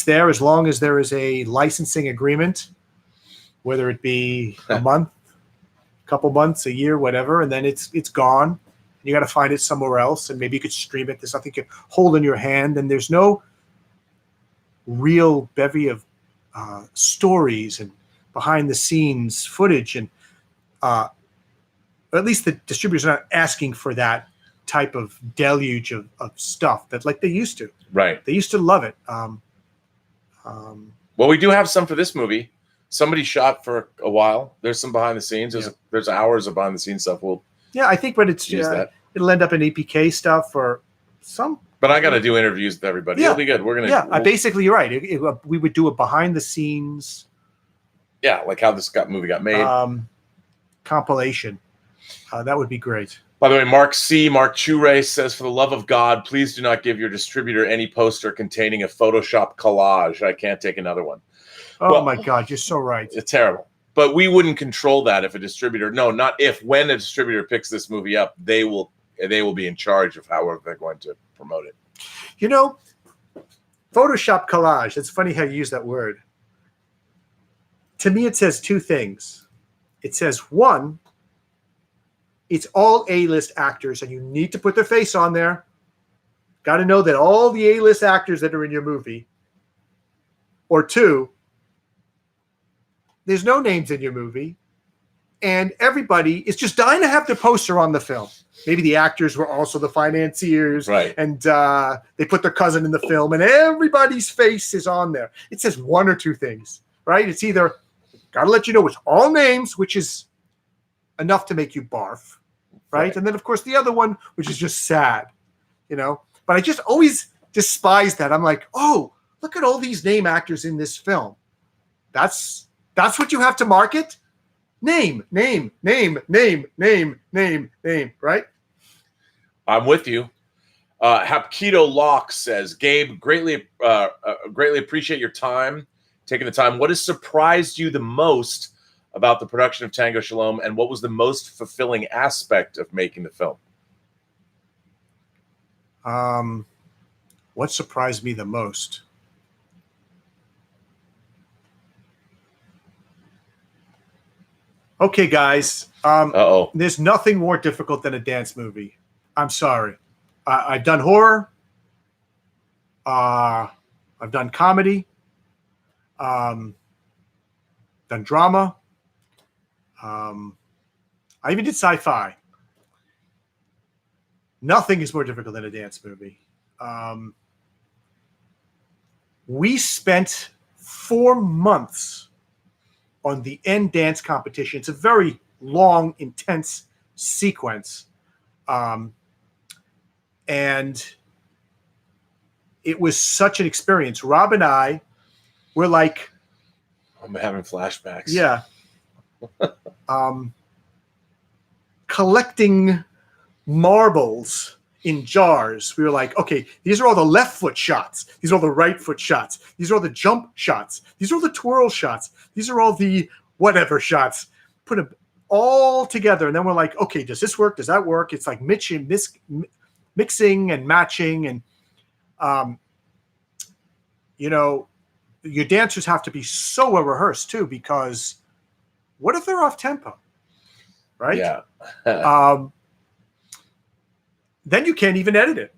there as long as there is a licensing agreement, whether it be a month, a couple months, a year, whatever, and then it's gone. You got to find it somewhere else, and maybe you could stream it. There's nothing you can hold in your hand, and there's no real bevy of stories and behind the scenes footage, and or at least the distributors are not asking for that type of deluge of stuff that like they used to. Right. They used to love it. Well, we do have some for this movie. Somebody shot for a while. There's some behind the scenes. There's hours of behind the scenes stuff. I think when it's it'll end up in EPK stuff or some. But I got to do interviews with everybody. It'll be good. We're gonna. Basically, you're right. We would do a behind the scenes. Yeah, like how this movie got made. Compilation. That would be great. By the way, Mark Chure says, for the love of God, please do not give your distributor any poster containing a Photoshop collage. I can't take another one. Oh, my God. You're so right. It's terrible. But we wouldn't control that if a distributor, when a distributor picks this movie up, they will be in charge of however they're going to promote it. Photoshop collage. It's funny how you use that word. To me, it says two things. it says, one, it's all A-list actors, and you need to put their face on there. Got to know that all the A-list actors that are in your movie. Or two, there's no names in your movie, and everybody is just dying to have their poster on the film. Maybe the actors were also the financiers, right? And they put their cousin in the film, and everybody's face is on there. It says one or two things, right? It's either got to let you know it's all names, which is enough to make you barf, right? And then, of course, the other one, which is just sad, But I just always despise that. I'm like, oh, look at all these name actors in this film. That's what you have to market? Name, right? I'm with you. Hapkido Locke says, Gabe, greatly appreciate your time, taking the time. What has surprised you the most about the production of Tango Shalom, and what was the most fulfilling aspect of making the film? What surprised me the most? Okay, guys. There's nothing more difficult than a dance movie. I'm sorry. I've done horror. I've done comedy. Done drama. I even did sci-fi. Nothing is more difficult than a dance movie. We spent 4 months on the end dance competition. It's a very long, intense sequence. And it was such an experience. Rob and I were like... I'm having flashbacks. Yeah. Collecting marbles in jars. We were like, okay, these are all the left foot shots. These are all the right foot shots. These are all the jump shots. These are all the twirl shots. These are all the whatever shots. Put them all together. And then we're like, okay, does this work? Does that work? It's like mixing and matching. And, your dancers have to be so well rehearsed too, because what if they're off tempo? Right? Yeah. Then you can't even edit it,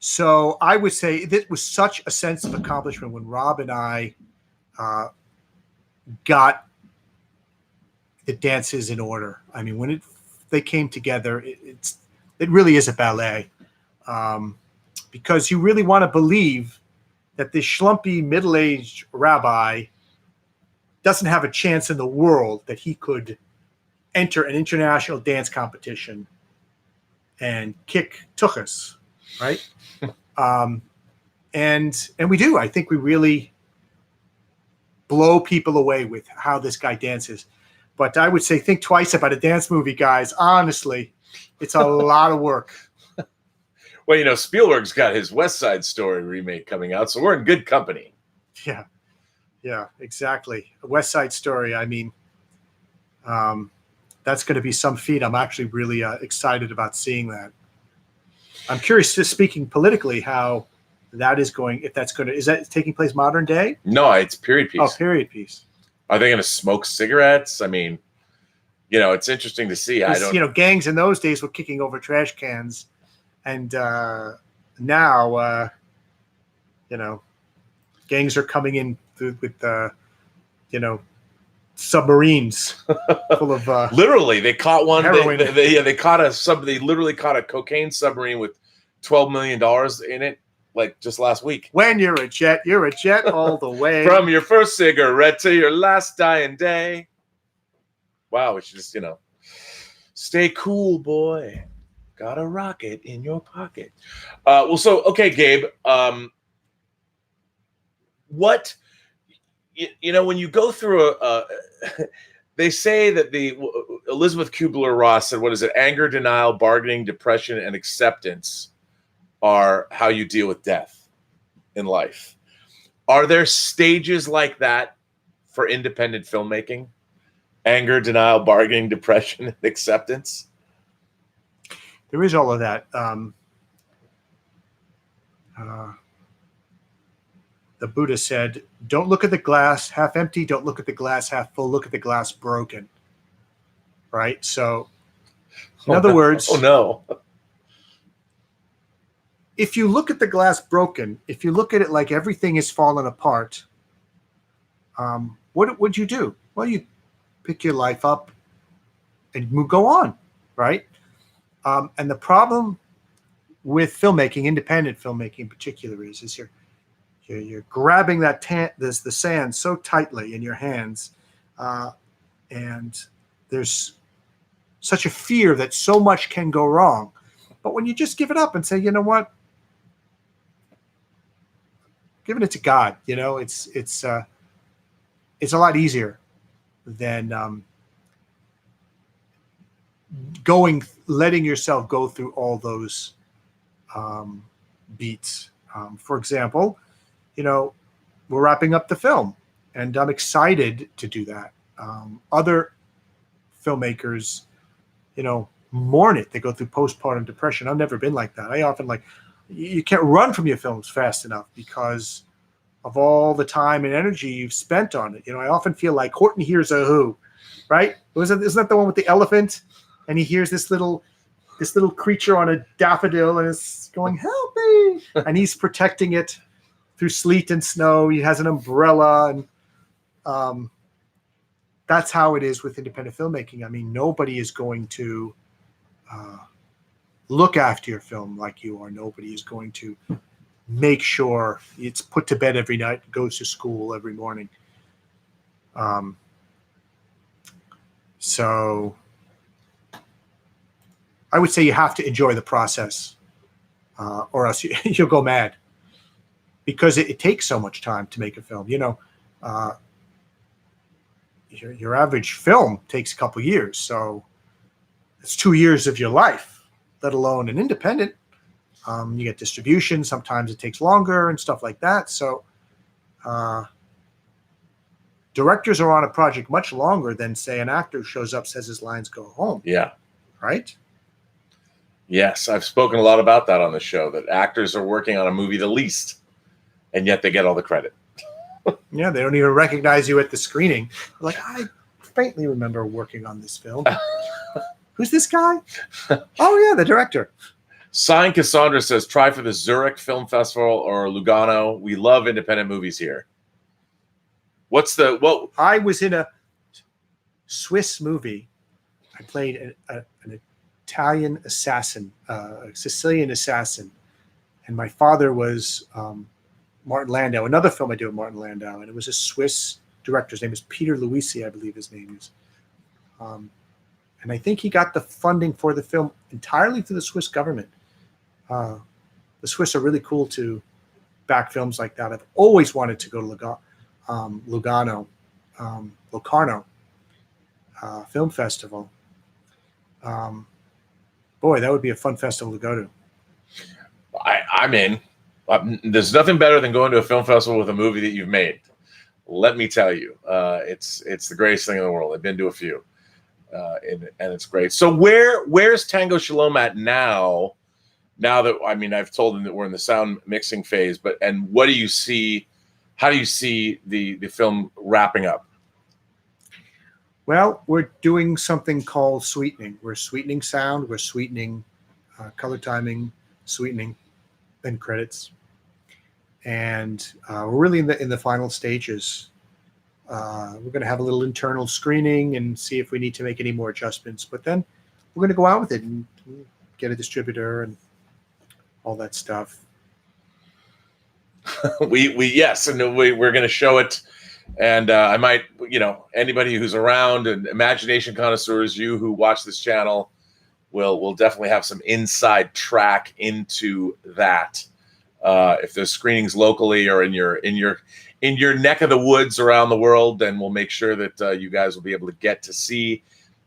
So I would say this was such a sense of accomplishment when Rob and I got the dances in order. I mean, when they came together, it really is a ballet, because you really want to believe that this schlumpy middle-aged rabbi doesn't have a chance in the world that he could enter an international dance competition and kick tuchus, right? And we do. I think we really blow people away with how this guy dances. But I would say think twice about a dance movie, guys. Honestly, it's a lot of work. Well, Spielberg's got his West Side Story remake coming out, so we're in good company. Yeah, exactly. A West Side Story. I mean, that's going to be some feat. I'm actually really excited about seeing that. I'm curious, just speaking politically, how that is going. If that's going to, is that taking place modern day? No, it's period piece. Oh, period piece. Are they going to smoke cigarettes? I mean, it's interesting to see. Gangs in those days were kicking over trash cans, and now, gangs are coming in with submarines full of literally. They caught one. Heroin. They caught they literally caught a cocaine submarine with $12 million in it, like just last week. When you're a jet all the way. From your first cigarette to your last dying day. Wow, we should just stay cool, boy. Got a rocket in your pocket. Okay, Gabe. What? When you go through they say that the Elizabeth Kubler-Ross said, what is it? Anger, denial, bargaining, depression, and acceptance are how you deal with death in life. Are there stages like that for independent filmmaking? Anger, denial, bargaining, depression, and acceptance? There is all of the Buddha said, don't look at the glass half empty, don't look at the glass half full, look at the glass broken. Right? So, in other words, if you look at the glass broken, if you look at it like everything is fallen apart, what would you do? Well, you pick your life up and go on, right? And the problem with filmmaking, independent filmmaking in particular, is you're grabbing the sand so tightly in your hands, and there's such a fear that so much can go wrong. But when you just give it up and say, you know what, giving it to God, it's a lot easier than letting yourself go through all those beats. For example, we're wrapping up the film, and I'm excited to do that. Other filmmakers, mourn it. They go through postpartum depression. I've never been like that. I often you can't run from your films fast enough because of all the time and energy you've spent on it. I often feel like Horton Hears a Who, right? Isn't that the one with the elephant? And he hears this little creature on a daffodil and is going, help me. And he's protecting it through sleet and snow. He has an umbrella. And that's how it is with independent filmmaking. I mean, nobody is going to look after your film like you are. Nobody is going to make sure it's put to bed every night, goes to school every morning. So I would say you have to enjoy the process, or else you'll go mad, because it takes so much time to make a film. Your average film takes a couple years, so it's 2 years of your life, let alone an independent. You get distribution. Sometimes it takes longer and stuff like that. So directors are on a project much longer than, say, an actor who shows up, says his lines, go home. Yeah. Right? Yes, I've spoken a lot about that on the show, that actors are working on a movie the least, and yet they get all the credit. Yeah, they don't even recognize you at the screening. Like, I faintly remember working on this film. Who's this guy? Oh, yeah, the director. Sign Cassandra says, try for the Zurich Film Festival or Lugano. We love independent movies here. I was in a Swiss movie. I played an Italian assassin, a Sicilian assassin. And my father was Martin Landau, another film I did with Martin Landau. And it was a Swiss director. His name is Peter Luisi, I believe his name is. And I think he got the funding for the film entirely through the Swiss government. The Swiss are really cool to back films like that. I've always wanted to go to Locarno Film Festival. Boy, that would be a fun festival to go to. I'm in. There's nothing better than going to a film festival with a movie that you've made. Let me tell you, it's the greatest thing in the world. I've been to a few, and it's great. So where's Tango Shalom at now? Now that, I've told them that we're in the sound mixing phase, and what do you see? How do you see the film wrapping up? Well, we're doing something called sweetening. We're sweetening sound. We're sweetening color timing, sweetening, and credits. And we're really in the final stages. We're going to have a little internal screening and see if we need to make any more adjustments. But then we're going to go out with it and get a distributor and all that stuff. Yes, and we're going to show it. And I might, anybody who's around, and imagination connoisseurs, you who watch this channel, will definitely have some inside track into that. If there's screenings locally or in your neck of the woods around the world, then we'll make sure that you guys will be able to get to see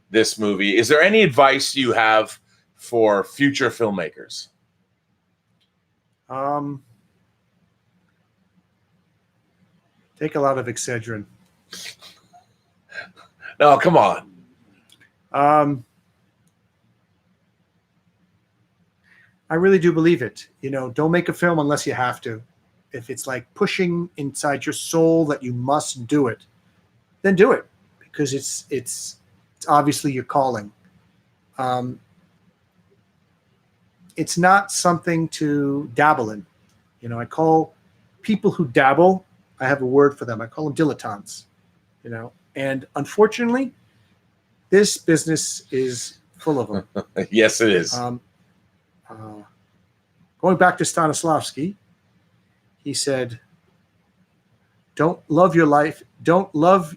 this movie. Is there any advice you have for future filmmakers? Take a lot of Excedrin. No, come on. I really do believe it. Don't make a film unless you have to. if it's like pushing inside your soul that you must do it, then do it, because it's obviously your calling. It's not something to dabble in. You know, I call people who dabble, I have a word for them. I call them dilettantes. You know, and unfortunately, this business is full of them. Yes, it is. Going back to Stanislavski, he said, don't love your life. Don't love,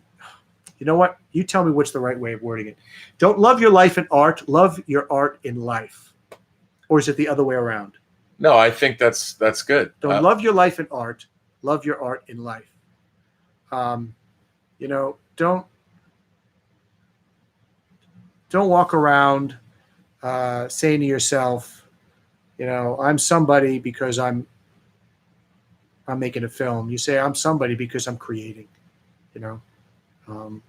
you know what? You tell me what's the right way of wording it. Don't love your life in art. Love your art in life. Or is it the other way around? No, I think that's good. Don't love your life in art. Love your art in life. You know, don't walk around saying to yourself, you know, I'm somebody because I'm making a film. You say I'm somebody because I'm creating. You know,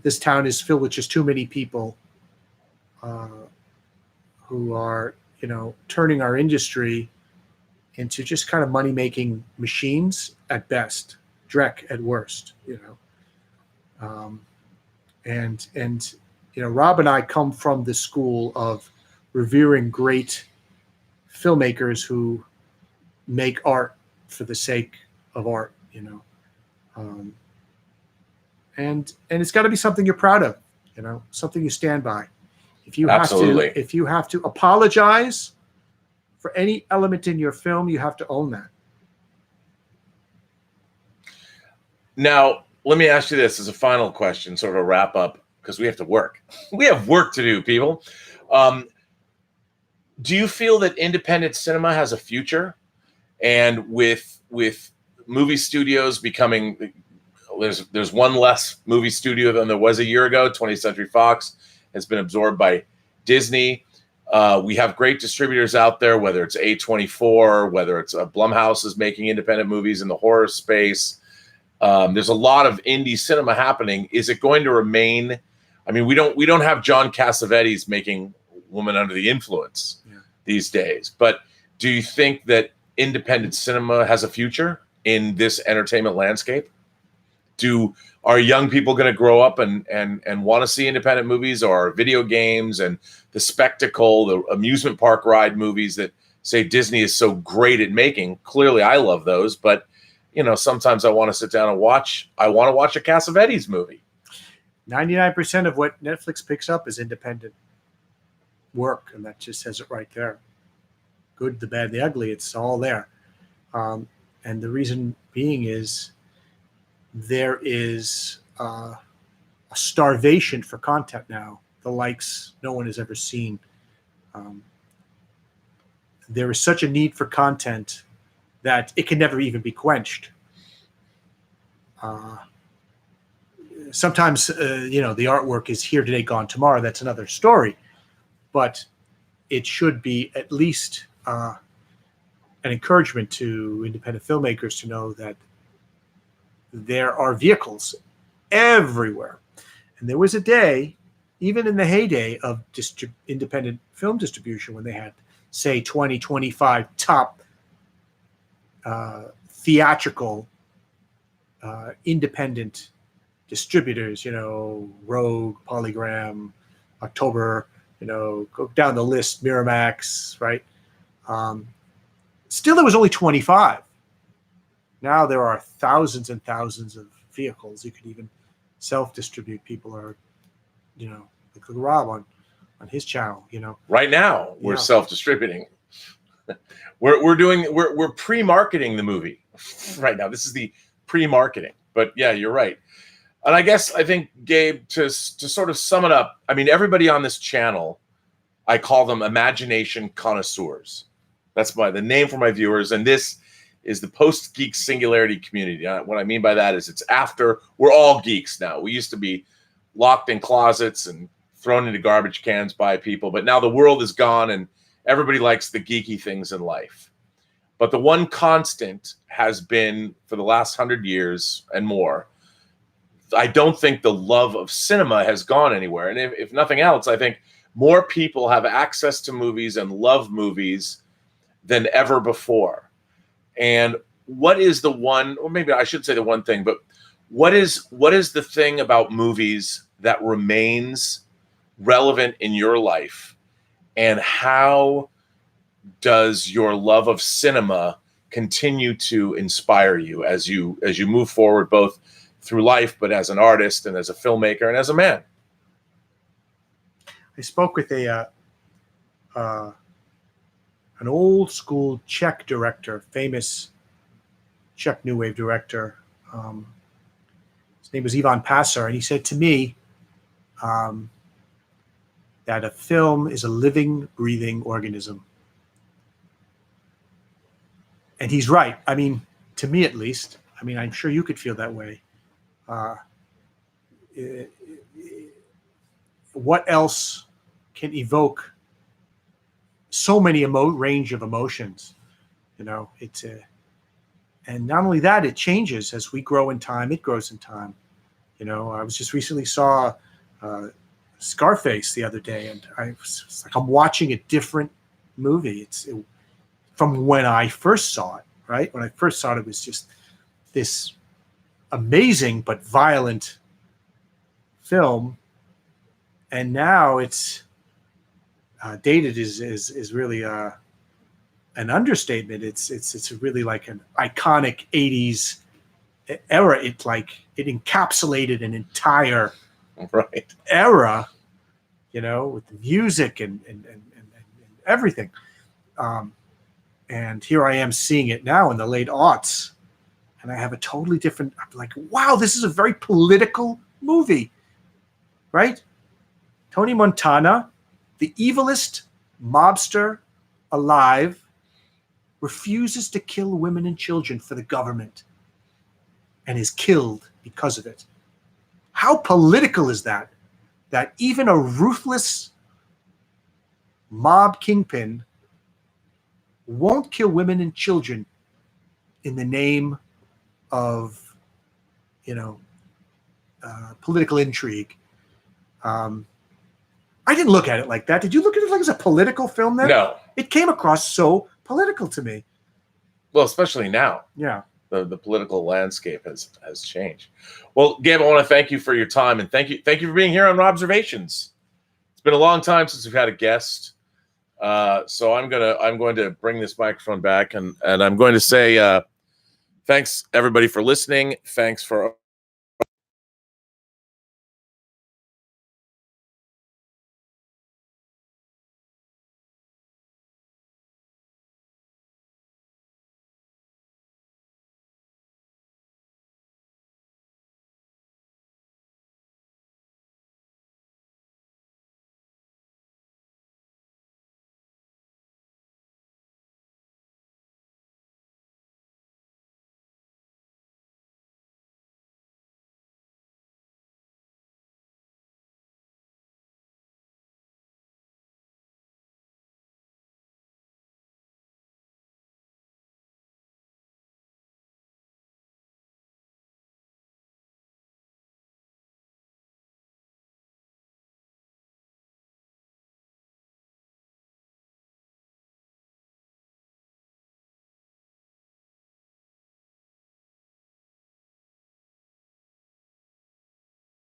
this town is filled with just too many people who are, you know, turning our industry into just kind of money-making machines at best, dreck at worst. You know, and you know, Rob and I come from the school of revering great filmmakers who make art for the sake of art, you know. And it's got to be something you're proud of, you know, something you stand by. If you have to apologize for any element in your film, you have to own that. Now, let me ask you this as a final question, sort of a wrap up, because we have to work. We have work to do, people. Do you feel that independent cinema has a future? And with movie studios becoming, there's one less movie studio than there was a year ago. 20th Century Fox has been absorbed by Disney. We have great distributors out there, whether it's A24, whether it's Blumhouse is making independent movies in the horror space. There's a lot of indie cinema happening. Is it going to remain? I mean, we don't have John Cassavetes making Woman Under the Influence these days, but do you think that independent cinema has a future in this entertainment landscape? Are young people going to grow up and want to see independent movies, or video games and the spectacle, the amusement park ride movies that say Disney is so great at making? Clearly, I love those, but you know, sometimes I want to sit down and watch a Cassavetes movie. 99% of what Netflix picks up is independent work, and that just says it right there. Good, the bad, the ugly, it's all there. And the reason being is there is a starvation for content now, the likes no one has ever seen. There is such a need for content that it can never even be quenched. Sometimes, you know, the artwork is here today, gone tomorrow. That's another story. But it should be at least an encouragement to independent filmmakers to know that there are vehicles everywhere. And there was a day, even in the heyday of independent film distribution, when they had, say, 20, 25 top theatrical independent distributors, you know, Rogue, Polygram, October, you know, go down the list, Miramax, right? Still, there was only 25. Now there are thousands and thousands of vehicles. You could even self-distribute. People are, you know, like Rob on his channel, you know. Right now, we're self-distributing. We're pre-marketing the movie right now. This is the pre-marketing. But yeah, you're right. And I think, Gabe, to sort of sum it up, I mean, everybody on this channel, I call them imagination connoisseurs. That's the name for my viewers. And this is the Post-Geek Singularity community. What I mean by that is we're all geeks now. We used to be locked in closets and thrown into garbage cans by people, but now the world is gone and everybody likes the geeky things in life. But the one constant has been, for the last 100 years and more, I don't think the love of cinema has gone anywhere. And if nothing else, I think more people have access to movies and love movies than ever before. And what is the one, or maybe I should say the one thing, but what is the thing about movies that remains relevant in your life, and how does your love of cinema continue to inspire you as you move forward, both through life, but as an artist and as a filmmaker and as a man? I spoke with an old school Czech director, famous Czech New Wave director. His name was Ivan Passer, and he said to me that a film is a living, breathing organism. And he's right. I mean, to me at least. I mean, I'm sure you could feel that way. What else can evoke so many range of emotions? You know, it's and not only that, it changes as we grow in time. It grows in time. You know, I was just recently saw Scarface the other day, and it's like I'm watching a different movie. From when I first saw it, right? When I first saw it, it was just this amazing but violent film, and now it's dated is really an understatement. It's really like an iconic 80s era. It encapsulated an entire era, you know, with the music and everything. And here I am seeing it now in the late aughts, and I have a totally different, I'm like, wow, this is a very political movie, right? Tony Montana, the evilest mobster alive, refuses to kill women and children for the government and is killed because of it. How political is that? That even a ruthless mob kingpin won't kill women and children in the name of, you know, political intrigue. I didn't look at it like that. Did you look at it like it's a political film then? No. It came across so political to me. Well, especially now. Yeah. The political landscape has changed. Well, Gabe, I want to thank you for your time, and thank you for being here on Robservations. It's been a long time since we've had a guest. So I'm going to bring this microphone back, and I'm going to say thanks everybody for listening. Thanks for